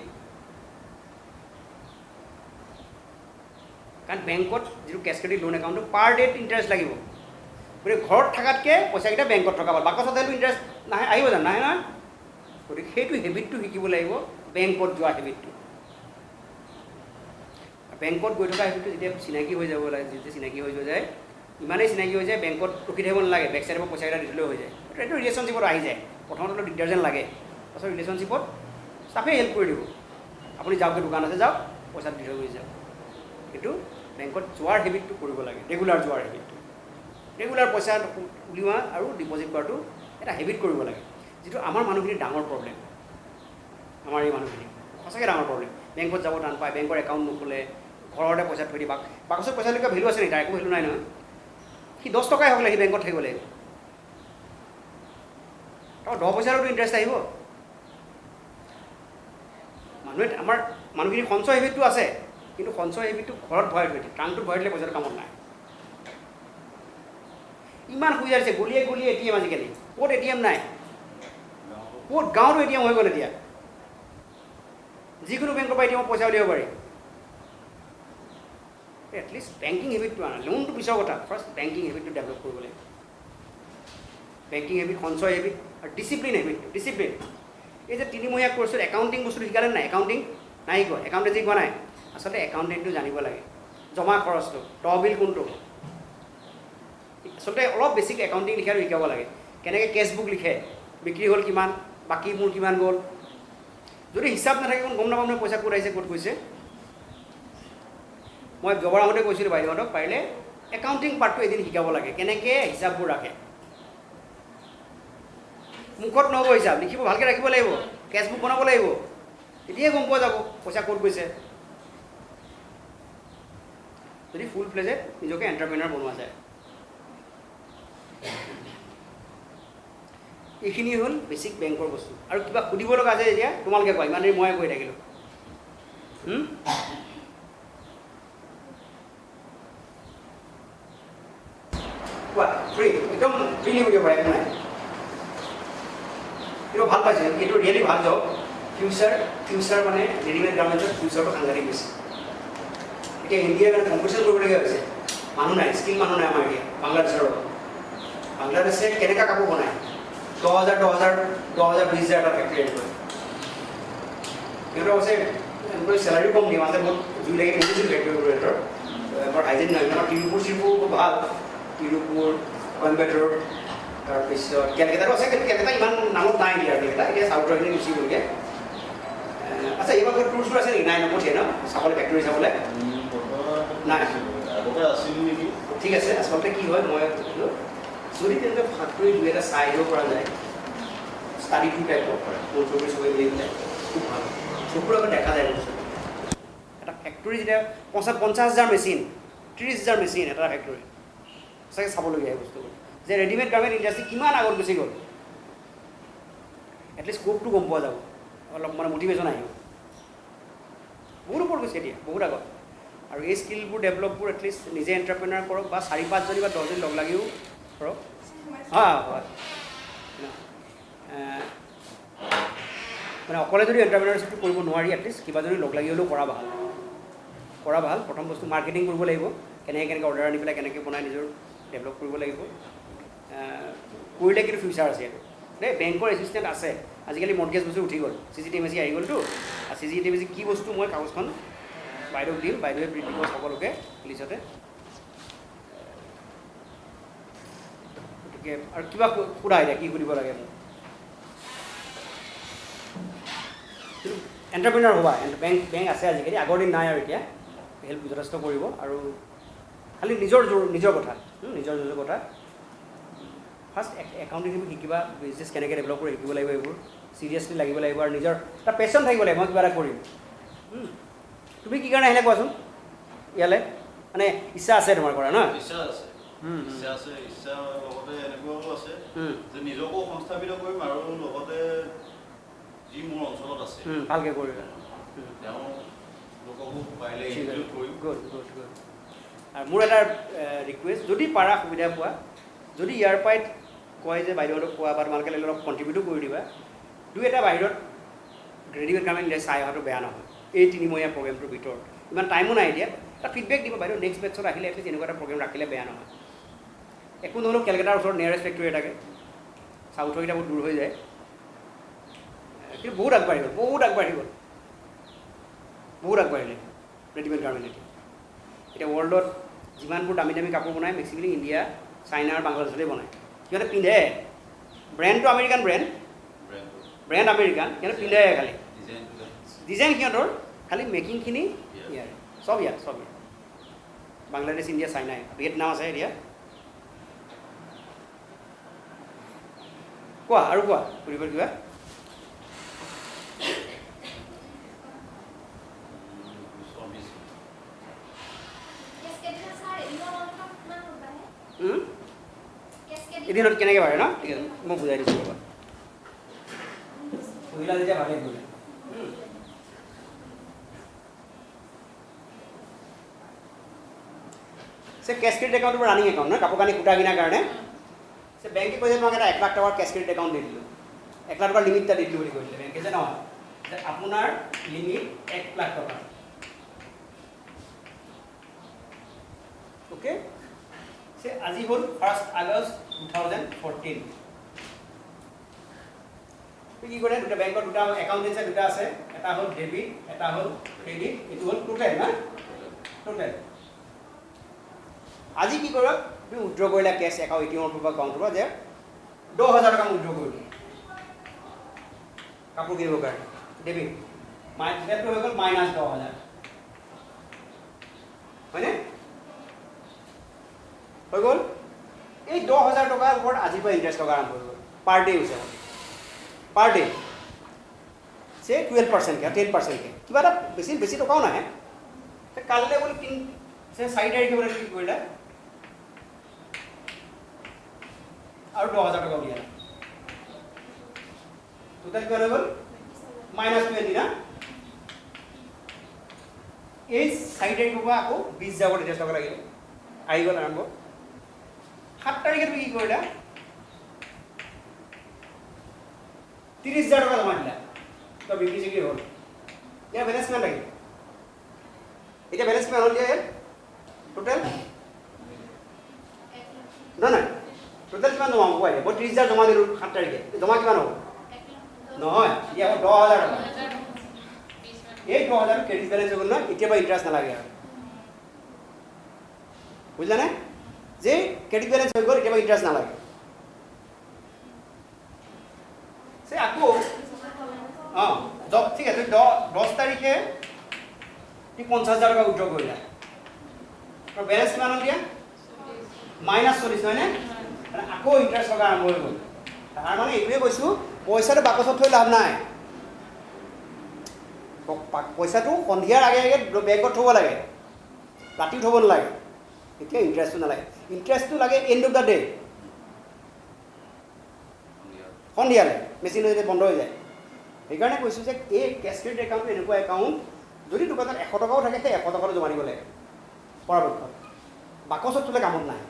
কাৰণ বেংকত যিটো কেছ ক্ৰেডিট লোন একাউণ্টটো পাৰ ডেত ইণ্টাৰেষ্ট লাগিব, গতিকে ঘৰত থকাতকৈ পইচাকেইটা বেংকত থকা ভাল। বাকচত হ'লেতো ইণ্টাৰেষ্ট নাহে, আহিব জানো? নাহে নহয়। গতিকে সেইটো হেবিটটো শিকিব লাগিব, বেংকত যোৱা হেবিটটো। বেংকত গৈ থকা হেবিটটো যেতিয়া চিনাকি হৈ যাব লাগে, যেতিয়া চিনাকি হৈ যায়, ইমানেই চিনাকি হৈ যায় বেংকত ৰখি থাকিব নালাগে, বেক চাইডৰ পৰা পইচাকেইটা দি দিলেও হৈ যায়। এইটো ৰিলেশ্যনশ্বিপত আহি যায়। প্ৰথমতে অলপ দিগদাৰ যেন লাগে, তাৰপিছত ৰিলেশ্যনশ্বিপত ষ্টাফে হেল্প কৰি দিব। আপুনি যাওঁগৈ, দোকান আছে যাওক, পইচা দি থৈ গুচি যাওক। সেইটো বেংকত যোৱাৰ হেবিটটো কৰিব লাগে, ৰেগুলাৰ যোৱাৰ হেবিটটো। ৰেগুলাৰ পইচা উলিওৱা আৰু ডিপজিট কৰাটো এটা হেবিট কৰিব লাগে, যিটো আমাৰ মানুহখিনিৰ ডাঙৰ প্ৰব্লেম। আমাৰ এই মানুহখিনি সঁচাকৈ ডাঙৰ প্ৰব্লেম। বেংকত যাব টান পায়, বেংকৰ একাউণ্ট নোখোলে, ঘৰতে পইচা থৈ দিয়ে। বাকচত পইচা লৈকে ভেলু আছে নেকি? তাৰ একো ভেলু নাই নহয়। সি 10 টকাই হ'লে সি বেংকত থাকিব লাগিব, তাৰ 10 পইচাৰতো ইণ্টাৰেষ্ট আহিব। আমাৰ মানুহখিনিৰ সঞ্চয় হেবিটটো আছে, কিন্তু সঞ্চয় হেবিটটো ঘৰত ভৰাই থৈ দিয়ে, ট্ৰাংকটোত ভৰাই দিলে পইচাটো কামত নাই। ইমান সুবিধা দিছে, গলিয়ে গলিয়ে ATM আজিকালি। ক'ত ATM নাই? ক'ত গাঁৱতো ATM হৈ গ'ল এতিয়া। যিকোনো বেংকৰ পৰা ATM পইচা উলিয়াব পাৰি। এটলিষ্ট বেংকিং হেবিটটো আনা, লোনটো পিছৰ কথা, ফাৰ্ষ্ট বেংকিং হেবিটটো ডেভেলপ কৰিব লাগিব। বেংকিং হেবিট, সঞ্চয় হেবিট আৰু ডিচিপ্লিন হেবিট। ডিচিপ্লিন, এই যে 3 মহীয়া কোৰ্চত একাউণ্টিং বস্তুটো শিকালে নাই? একাউণ্টিং নাই শিকোৱা, একাউণ্টেঞ্চি শিকোৱা নাই। আচলতে একাউণ্টেণ্টটো জানিব লাগে, জমা খৰচটো, তহবিল কোনটো। আচলতে অলপ বেছিক একাউণ্টিং লিখাটো শিকাব লাগে, কেনেকৈ কেছ বুক লিখে, বিক্ৰী হ'ল কিমান, বাকী মোৰ কিমান গ'ল। যদি হিচাপ নাথাকে গম নাপাম নহয় পইচা ক'ত আহিছে ক'ত গৈছে। মই যোৱাৰ আগতে কৈছিলোঁ বাইদেউহঁতক, পাৰিলে একাউণ্টিং পাৰ্টটো এদিন শিকাব লাগে, কেনেকৈ হিচাপবোৰ ৰাখে। মুখত নহ'ব হিচাপ, লিখিব ভালকৈ ৰাখিব লাগিব, কেছ বুক বনাব লাগিব, তেতিয়াহে গম পোৱা যাব পইচা ক'ত গৈছে। যদি ফুল ফ্লেজেড নিজকে এণ্টাৰপ্ৰেনাৰ বনোৱা যায়। এইখিনি হ'ল বেছিক বেংকৰ বস্তু। আৰু কিবা সুধিব লগা আছে এতিয়া তোমালোকে কোৱা, ইমান দেৰি ময়ে কৈ থাকিলোঁ। কোৱা, ফ্ৰী, একদম ফ্ৰীলি কৰিব পাৰে, একো নাই। কিন্তু ভাল পাইছোঁ, এইটো ৰিয়েলি ভাল জব। ফিউচাৰ মানে ৰেডিমেড গাৰ্মেণ্টছত ফিউচাৰটো সাংঘাতিক বেছি। এতিয়া ইণ্ডিয়াৰ কাৰণে কম্পিটিশ্যন কৰিবলগীয়া হৈছে, মানুহ নাই, স্কিল মানুহ নাই আমাৰ এতিয়া। বাংলাদেশৰ লগত, বাংলাদেশে কেনেকুৱা কাপোৰ বনায়, 10,000 20,000 এটা ফেক্টৰী কৰে। সিহঁতৰ কৈছে এমপ্লয়ী চেলাৰী কম দিয়ে, মাজতে বহুত জুই লাগি মেলিছিল ফেক্টৰী সিহঁতৰ, বৰ হাইজিন নহয়। সিহঁতৰ তিৰুপুৰ খুব ভাল, তিৰুপুৰ, কইম্বেটৰ, তাৰপিছত কেলকাতাটো আছে, কিন্তু কেলকাতা ইমান নামত নাই দিয়া। কেলকাতা এতিয়া চাউথৰ খিনি গুচি গ'লগৈ। আচ্ছা, এইবাৰ টুৰ চুৰ আছে নেকি? নাই, নপঠিয়াই ন চাবলৈ, ফেক্টৰী চাবলৈ নাই। ঠিক আছে, আচলতে কি হয় মই কৈছিলোঁ, যদি তেনেকৈ ফেক্টৰী 2-এটা চাই আহিব পৰা যায়, ষ্টাডি টু টাইপৰ মোৰ চকুৰে চকুৰে মিলি পেলাই খুব ভাল, চকুৰ আগত দেখা যায় বস্তুটো। এটা ফেক্টৰী যেতিয়া 50,000 মেচিন, 30,000 মেচিন এটা ফেক্টৰী, সঁচাকৈ চাবলগীয়া এই বস্তুবোৰ, যে ৰেডিমেড গাৰ্মেণ্ট ইণ্ডাষ্ট্ৰী কিমান আগত গুচি গ'ল। এটলিষ্ট স্কোপটো গম পোৱা যাব, অলপ মানে মটিভেশ্যন আহিব। বহুত ওপৰত গৈছে এতিয়া, বহুত আগত। আৰু এই স্কিলবোৰ ডেভেলপবোৰ এটলিষ্ট নিজে এণ্টাৰপ্ৰেনাৰ কৰক, বা 4-5 বা 10 লগ লাগিও কৰক। হয়, মানে অকলে যদি এণ্টাৰপ্ৰেনাৰশ্বিপটো কৰিব নোৱাৰি, এটলিষ্ট কিবা যদি লগ লাগি হ'লেও কৰা ভাল। প্ৰথম বস্তু মাৰ্কেটিং কৰিব লাগিব, কেনেকৈ অৰ্ডাৰ আনি পেলাই কেনেকৈ বনাই নিজৰ ডেভেলপ কৰিব লাগিব। কৰিলে কিন্তু ফিউচাৰ আছে এইটো দেই। বেংকৰ এছিষ্টেণ্ট আছে, আজিকালি মৰ্টগেজ বস্তু উঠি গ'ল, CCTV আহি গ'লতো। আৰু CCTV কি বস্তু মই কাগজখন বাইদেউক দিম, বাইদেৱে প্ৰিণ্ট দিব সকলোকে পুলিচতে। গতিকে আৰু কিবা সুধা এতিয়া কি সুধিব লাগে মোক এণ্টাৰপ্ৰিনাৰ হ'বা বেংক আছে আজিকালি আগৰ দিন নাই আৰু এতিয়া হেল্প যথেষ্ট কৰিব আৰু খালি নিজৰ কথা নিজৰ কথা ফাৰ্ষ্ট একাউণ্টিং শিকিবা বিজনেছ কেনেকৈ ডেভেলপ কৰি শিকিব লাগিব এইবোৰ চিৰিয়াছলি লাগিব লাগিব আৰু নিজৰ এটা পেশ্যন থাকিব লাগিব মই কিবা এটা কৰিম তুমি কি কাৰণে আহিলে কোৱাচোন ইয়ালৈ মানে ইচ্ছা আছে তোমাৰ কৰা ন ইচ্ছা আছে ইচ্ছা লগতে এনেকুৱাও আছে যে নিজকো সংস্থাপিত কৰিম আৰু লগতে যি মোৰ অঞ্চলত আছে ভালকৈ কৰিবা তেওঁ লোককো পাৰিলে ইনক্লুড কৰিম গুড আৰু মোৰ এটা ৰিকুৱেষ্ট যদি পাৰা সুবিধা পোৱা যদি ইয়াৰ পৰাই কয় যে বাইদেউহঁতক কোৱা বা তোমালোকে অলপ কণ্ট্ৰিবিউটো কৰি দিবা দুই এটা বাহিৰত গ্ৰেজুৱেট কামেণ্ট দিলে চাই অহাটো বেয়া নহয় এই 3 মহীয়া প্ৰগ্ৰেমটোৰ ভিতৰত ইমান টাইমো নাই এতিয়া এটা ফিডবেক দিব বাইদেউ নেক্সট বেটছত আহিলে এটলিষ্ট এনেকুৱা এটা প্ৰগ্ৰেম ৰাখিলে বেয়া নহয় একো নহ'লেও কেলকাতাৰ ওচৰত নিয়াৰেষ্ট ফেক্টৰী এটাকে চাউথৰ কেইটা বহুত দূৰ হৈ যায় কিন্তু বহুত আগবাঢ়ি গ'ল বহুত আগবাঢ়িলে ৰেডিমেড গাৰ্মেণ্ট এতিয়া ৱৰ্ল্ডত যিমানবোৰ দামী কাপোৰ বনায় মেক্সিমেলি ইণ্ডিয়া চাইনা আৰু বাংলাদেশতে বনায় সিহঁতে পিন্ধে ব্ৰেণ্ডটো আমেৰিকান ব্ৰেণ্ড আমেৰিকান সিহঁতে পিন্ধে খালি ডিজাইন সিহঁতৰ খালি মেকিংখিনি ইয়াৰ চব ইয়াৰ বাংলাদেশ ইণ্ডিয়া চাইনাই ভিয়েটনাম আছে এতিয়া কোৱা আৰু কোৱা সুধিব কিবা এদিনত কেনেকৈ পাৰে ন ঠিক আছে মই বুজাই দিছোঁ ৰ'বা পহিলা যেতিয়া ভালেই বুজে কেছ ক্ৰেডিট একাউণ্টটো ৰানিং একাউণ্ট নহয় কাপোৰ কানি কুটা কিনাৰ কাৰণে বেংকে কৈছে তোমাক এটা 1 লাখ টকাৰ কেছ ক্ৰেডিট একাউণ্ট দি দিলোঁ 1 লাখ টকাৰ লিমিট এটা দি দিলোঁ বুলি কৈছিলে বেংকে যে নহয় আপোনাৰ লিমিট 1 লাখ টকা অ'কে আজি হ'ল 1 আগষ্ট 2014 কি কৰে দুটা বেংকৰ দুটা একাউণ্টেঞ্চি দুটা আছে এটা হ'ল ডেবিট এটা হ'ল ক্ৰেডিট এইটো হ'ল টোটেল না টোটেল আজি কি কৰক তুমি উইথড্ৰ কৰিলা কেছ একাউণ্ট এটিএমৰ পৰা একাউণ্টৰ পৰা যে 10,000 টকা উইথড্ৰ কৰিলোঁ কাপোৰ কিনিবৰ কাৰণে ডেবিট ডেবিটটো হৈ গ'ল -10,000 হয়নে হৈ গ'ল এই 10,000 টকাৰ ওপৰত আজিৰ পৰা ইণ্টাৰেষ্ট টকা আৰম্ভ হৈ গ'ল পাৰ ডে হৈছে পাৰ ডে সে 12% কে 10% কে কিবা এটা বেছি টকাও নাহে কালিলৈ বোলে 4 তাৰিখে বোলে কি কৰিলা আৰু 10,000 টকা উলিয়ালা টোটেল কিমান হৈ গ'ল -20 না এই 4 তাৰিখৰ পৰা আকৌ 20 যাব ইণ্টাৰেষ্ট টকা লাগিলে আহি গ'ল আৰম্ভ 7 তাৰিখে তুমি কি কৰিলা 30,000 টকা জমা দিলা তো বিক্ৰী চিক্ৰী হ'ল ইয়াৰ বেলেঞ্চ কিমান লাগিল এতিয়া বেলেঞ্চ কিমান হ'ল ইয়াৰ টোটেল নহয় টোটেল কিমান জমা হ'ব মই 30,000 জমা দিলোঁ 7 তাৰিখে জমা কিমান হ'ব নহয় এতিয়া হ'ব 10,000 টকা এই 10,000 ক্ৰেডিট বেলেঞ্চ হৈ গ'ল নহয় এতিয়া পৰা ইণ্টাৰেষ্ট নালাগে আৰু বুজিলানে যে ক্ৰেডিট বেলেঞ্চ হৈ গ'ল এতিয়া পৰা ইণ্টাৰেষ্ট নালাগে আকৌ অঁ ঠিক আছে 10 তাৰিখে তুমি 50,000 টকা উইথড্ৰ কৰিলা আৰু বেলেঞ্চ কিমান হ'ল দিয়া -40 হয়নে আকৌ ইণ্টাৰেষ্ট টকা আৰম্ভ হৈ গ'ল তাৰ মানে এইটোৱে কৈছোঁ পইচাটো বাকচত থৈ লাভ নাই পইচাটো সন্ধিয়াৰ আগে আগে বেংকত থ'ব লাগে ৰাতিও থ'ব নালাগে এতিয়া ইণ্টাৰেষ্টটো নালাগে ইণ্টাৰেষ্টটো লাগে এণ্ড অফ দ্য ডে সন্ধিয়ালৈ মেচিন হৈ বন্ধ হৈ যায় সেইকাৰণে কৈছোঁ যে এই কেছ ক্ৰেডিট একাউণ্টটো এনেকুৱা একাউণ্ট যদি দোকানত 100 টকাও থাকে সেই 100 টকাটো জমা দিব লাগে পৰাপক্ষত বাকচত থ'লে কামত নাই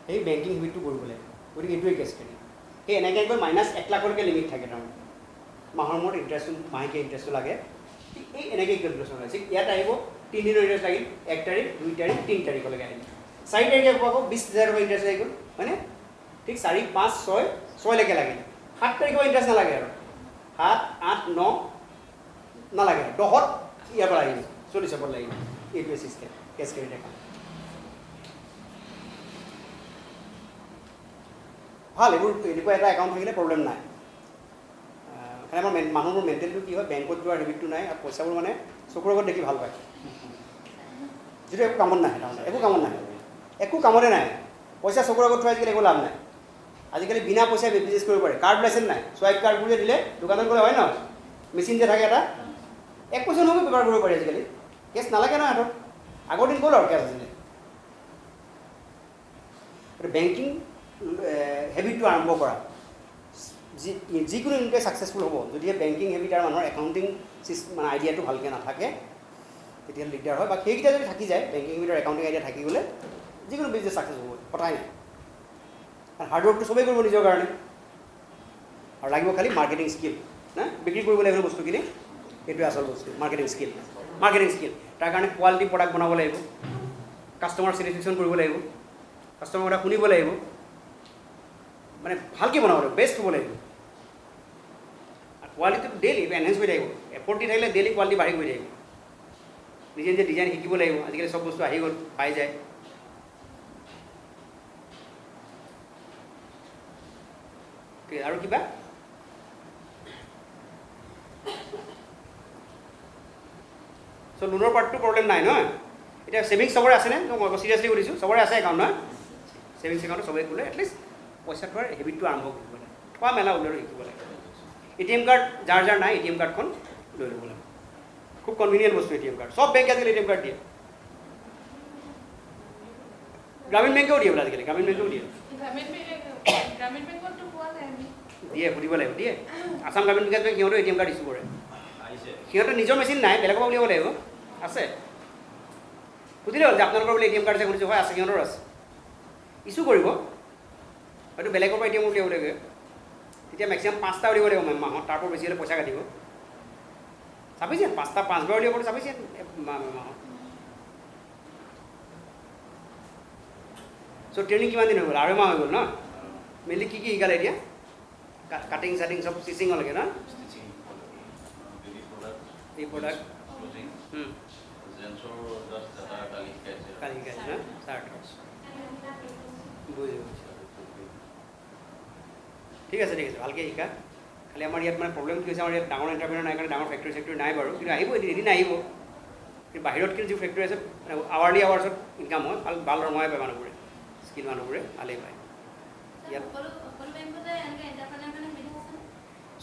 সেই বেংকিং হেবিটটো কৰিব লাগে গতিকে এইটোৱে কেছ ক্ৰেডিট সেই এনেকৈ গৈ -1 লাখলৈকে লিমিট থাকে তাৰমানে মাহৰ মূৰত ইণ্টাৰেষ্টটো মাহেকীয়া ইণ্টাৰেষ্টটো লাগে এই এনেকৈ কেলকুলেশ্যন হৈছে ইয়াত আহিব 3 দিনৰ ইণ্টাৰেষ্ট লাগিল 1 তাৰিখ 2 তাৰিখ 3 তাৰিখলৈকে আহিল 4 তাৰিখে আকৌ 20,000 টকা ইণ্টাৰেষ্ট আহি গ'ল হয়নে ঠিক 4, 5, 6লৈকে লাগিল 7 তাৰিখৰ ইণ্টাৰেষ্ট নালাগে আৰু 7, 8, 9 নালাগে 10ত ইয়াৰ পৰা লাগিল 40 লাগিব এইটোৱে ছিষ্টেম কেছ ক্ৰেডিট একাউণ্ট ভাল এইবোৰ এনেকুৱা এটা একাউণ্ট থাকিলে প্ৰব্লেম নাই খালি আমাৰ মানুহবোৰ মেণ্টেলটো কি হয় বেংকত যোৱাৰ হেবিটটো নাই আৰু পইচাবোৰ মানে চকুৰ আগত দেখি ভাল পায় যিটো একো কামত নাহে তাৰমানে একো কামত নাহে একো কামতে নাই পইচা চকুৰ আগত থোৱা আজিকালি একো লাভ নাই আজিকালি বিনা পইচাই বিজনেছ কৰিব পাৰে কাৰ্ড ওলাইছে নাই চুৱাইপ কাৰ্ডবোৰ যে দিলে দোকানত গ'লে হয় ন মেচিন যে থাকে এটা 1 পইচা নহ'ব ব্যৱহাৰ কৰিব পাৰি আজিকালি কেছ নালাগে নহয় হাতত আগৰ দিন গ'ল আৰু কেছ আছিলে বেংকিং হেবিটটো আৰম্ভ কৰা যিকোনো ইনকে ছাকচেছফুল হ'ব যদিহে বেংকিং হেবিট আৰু মানুহৰ একাউণ্টিং মানে আইডিয়াটো ভালকৈ নাথাকে তেতিয়াহ'লে দিগদাৰ হয় বা সেইকেইটা যদি থাকি যায় বেংকিং হেবিট আৰু একাউণ্টিং আইডিয়া থাকি গ'লে যিকোনো বিজনেছ ছাকচেছ হ'ব কথাই নাই কাৰণ হাৰ্ডৱৰ্কটো চবেই কৰিব নিজৰ কাৰণে আৰু লাগিব খালি মাৰ্কেটিং স্কিল না বিক্ৰী কৰিব লাগিব বস্তুখিনি এইটোৱে আচল বস্তু মাৰ্কেটিং স্কিল তাৰ কাৰণে কোৱালিটি প্ৰডাক্ট বনাব লাগিব কাষ্টমাৰ চেটিছফেকশ্যন কৰিব লাগিব কাষ্টমাৰ কথা শুনিব লাগিব মানে ভালকৈ বনাব লাগিব বেষ্ট হ'ব লাগিব আৰু কোৱালিটিটো ডেইলি এনহেঞ্চ হৈ থাকিব এফৰ্ট দি থাকিলে ডেইলি কোৱালিটি বাঢ়ি গৈ থাকিব নিজে নিজে ডিজাইন শিকিব লাগিব আজিকালি চব বস্তু আহি গ'ল পাই যায় আৰু কিবা চ' লোনৰ পাৰ্টটো প্ৰব্লেম নাই নহয় এতিয়া ছেভিংছ চবৰে আছেনে মই চিৰিয়াছলি সুধিছোঁ চবৰে আছে একাউণ্ট নহয় ছেভিংছ একাউণ্টটো চবেই খোলে এটলিষ্ট পইচা থোৱাৰ হেবিটটো আৰম্ভ কৰিব লাগে থোৱা মেলা ওলালে শিকিব লাগে ATM কাৰ্ড যাৰ নাই ATM কাৰ্ডখন লৈ ল'ব লাগে খুব কনভিনিয়েণ্ট বস্তু ATM কাৰ্ড চব বেংকে আজিকালি ATM কাৰ্ড দিয়ে গ্ৰামীণ বেংকেও দিয়ে বোলে আজিকালি গ্ৰামীণ বেংকেও দিয়ে দিয়ে সুধিব লাগিব দিয়ে আসাম গ্ৰামীণ বিকাশ বেংক সিহঁতেও ATM কাৰ্ড ইছ্যু কৰে সিহঁতৰ নিজৰ মেচিন নাই বেলেগৰ পৰা উলিয়াব লাগিব আছে সুধিলে হ'ল যে আপোনালোকৰ বোলে ATM কাৰ্ড আছে শুনিছোঁ হয় আছে সিহঁতৰ আছে ইছ্যু কৰিব হয়তো বেলেগৰ পৰা ATM উলিয়াব লাগে তেতিয়া মেক্সিমাম 5টা উলিয়াব লাগিব মাহত তাৰপৰা বেছি হ'লে পইচা কাটিব চাফিচিয়েণ্ট 5বাৰ উলিয়াব চাফিচিয়েণ্ট মাহত চ' ট্ৰেইনিং কিমান দিন হৈ গ'ল 2 মাহ হৈ গ'ল ন মেইনলি কি শিকালে এতিয়া কাটিং চাটিং চব ষ্টিচিঙলৈকে ন এই প্ৰডাক্ট কালি শিকাইছে ন চাৰ্ট বুজিছোঁ ঠিক আছে ভালকৈ শিকা খালি আমাৰ ইয়াত মানে প্ৰব্লেম কি হৈছে আমাৰ ইয়াত ডাঙৰ এণ্টাৰপ্ৰেনাৰ নাই কাৰণে ডাঙৰ ফেক্টৰী চেক্টৰী নাই বাৰু কিন্তু আহিব এদিন আহিব কিন্তু বাহিৰত কিন্তু যি ফেক্টৰী আছে আৱাৰলি আৱাৰ্ছত ইনকাম হয় ভাল দৰমহাই পায় মানুহবোৰে স্কিল মানুহবোৰে ভালেই পায় ইয়াত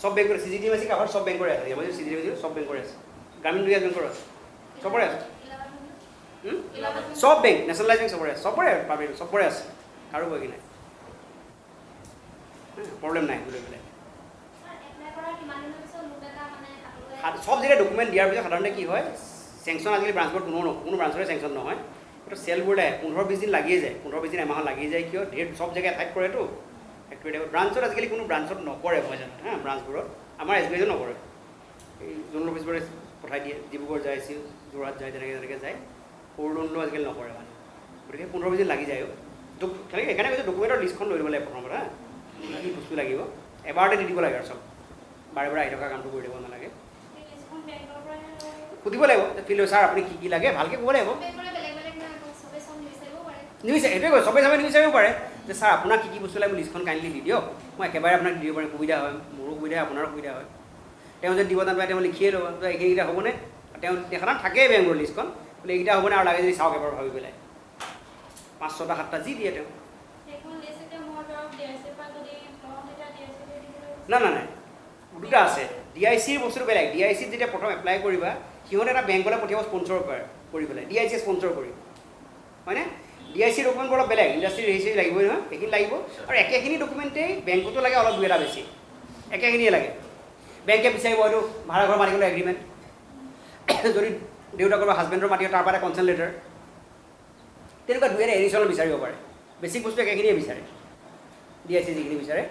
সব বেংকৰ CGTMSE কাভাৰ সব বেংকৰে আছে মই CGTMSE সব বেংকৰে আছে গ্ৰামীণ বিকাশ বেংকৰ আছে চবৰে আছে সব বেংক নেশ্যনেলাইজ বেংক চবৰে আছে চবৰে প্ৰাইভেট চবৰে আছে কাৰো বাকী নাই প্ৰব্লেম নাই বুলি পেলাই সব যেতিয়া ডকুমেণ্ট দিয়াৰ পিছত সাধাৰণতে কি হয় চেংচন আজিকালি ব্ৰাঞ্চবোৰত কোনো ব্ৰাঞ্চৰে চেংচন নহয় এইটো চেলবোৰে 15-20 দিন লাগিয়ে যায় 15-20 দিন এমাহত লাগি যায় কিয় ধেৰ চব জেগাত এঠাইত কৰেতো ফেক্টৰী ব্ৰাঞ্চত আজিকালি কোনো ব্ৰাঞ্চত নকৰে মই জানো ব্ৰাঞ্চবোৰত আমাৰ SBIতো নকৰে এই জোন অফিচবোৰে পঠাই দিয়ে ডিব্ৰুগড় যায় যোৰহাট যায় তেনেকৈ যায় সৰু লোনটো আজিকালি নকৰে মানে গতিকে 15-20 দিন লাগি যায় খালি সেইকাৰণে কৈছে ডকুমেণ্টৰ লিষ্টখন লৈ ল'ব লাগে প্ৰথমতে কি বস্তু লাগিব এবাৰতে দি দিব লাগে আৰু চব বাৰে বাৰে আহি থকা কামটো কৰি দিব নালাগে সুধিব লাগিব ফিল্ড ছাৰ আপুনি কি লাগে ভালকৈ ক'ব লাগিব নিউজ এইটোৱে কয় চবেই নিউজ আহিব পাৰে যে ছাৰ আপোনাক কি বস্তু লাগে লিষ্টখন কাইণ্ডলি দি দিয়ক মই একেবাৰে আপোনাক দি দিব পাৰিম সুবিধা হয় মোৰো সুবিধা হয় আপোনাৰো সুবিধা হয় তেওঁ যদি দিব নাপায় তেওঁ লিখিয়ে ল'ব এইকেইটা হ'বনে তেওঁ দেখাত থাকেই বেংকৰ লিষ্টখন বোলে এইকেইটা হ'বনে আৰু লাগে যদি চাওক এবাৰ ভাবি পেলাই 5-6টা 7টা যি দিয়ে তেওঁ নাই দুটা আছে DICৰ বস্তুটো বেলেগ DICত যেতিয়া প্ৰথম এপ্লাই কৰিবা সিহঁতে এটা বেংকলৈ পঠিয়াব স্পনচৰ কৰি পেলাই DIC স্পনচৰ কৰি হয়নে DIC ডকুমেণ্টবোৰ অলপ বেলেগ ইণ্ডাষ্ট্ৰি ৰেজিষ্ট্ৰি লাগিবই নহয় সেইখিনি লাগিব আৰু একেখিনি ডকুমেণ্টেই বেংকতো লাগে অলপ 2 এটা বেছি একেখিনিয়ে লাগে বেংকে বিচাৰিব হয়তো ভাড়াঘৰ মালিকৰ এগ্ৰিমেণ্ট যদি দেউতাকৰ বা হাজবেণ্ডৰ মাটি তাৰ পৰা এটা কনচেণ্ট লেটাৰ তেনেকুৱা 2 এটা এডিশ্যনেল বিচাৰিব পাৰে বেছিক বস্তু একেখিনিয়ে বিচাৰে DIC যিখিনি বিচাৰে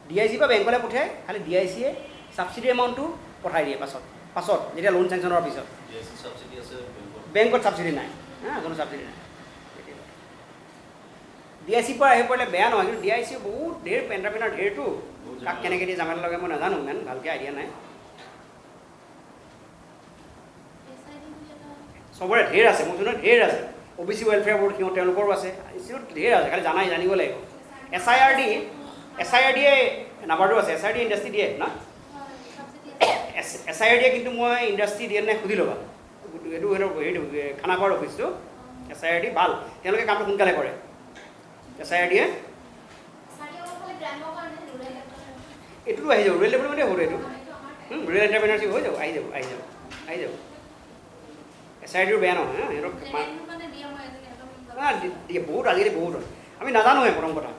DIC পৰা বেংকলৈ পঠিয়াই খালি DICয়ে ছাবচিডি এমাউণ্টটো পঠাই দিয়ে পাছত যেতিয়া লোন চেংচনৰ পিছত বেংকত ছাবচিডি নাই কোনো ছাবচিডি নাই DIC পৰা আহি পৰিলে বেয়া নহয় কিন্তু DIC বহুত ধেৰ এণ্টাৰপ্ৰেনাৰ ধেৰটো কাক কেনেকৈ দিয়ে জামেলা লগাই মই নাজানো ইমান ভালকৈ আইডিয়া নাই চবৰে ধেৰ আছে মোৰ ধেৰ আছে OBC ৱেলফেয়াৰ বৰ্ড তেওঁলোকৰো আছে ধেৰ আছে খালি জানিব লাগিব SIRD-এ নাম্বাৰটো আছে, SIRD ইণ্ডাষ্ট্ৰী দিয়ে না? SIRD-এ কিন্তু মই ইণ্ডাষ্ট্ৰী দিয়ে নাই সুধি ল'বা, এইটো হেৰিটো খানাপাৰাৰ অফিচটো SIRD ভাল, তেওঁলোকে কামটো সোনকালে কৰে। SIRD-এ এইটোতো আহি যাব, ৰুৰেল ডেভেলপমেণ্টে হ'ব এইটো, ৰুৰেল এণ্টাৰপ্ৰেনাৰশ্বিপ হৈ যাব, আহি যাব। SIRD-ৰ বেয়া নহয়, সিহঁতক দিয়ে বহুত, আজিকালি বহুত হয়, আমি নাজানোহে প্ৰথম কথা।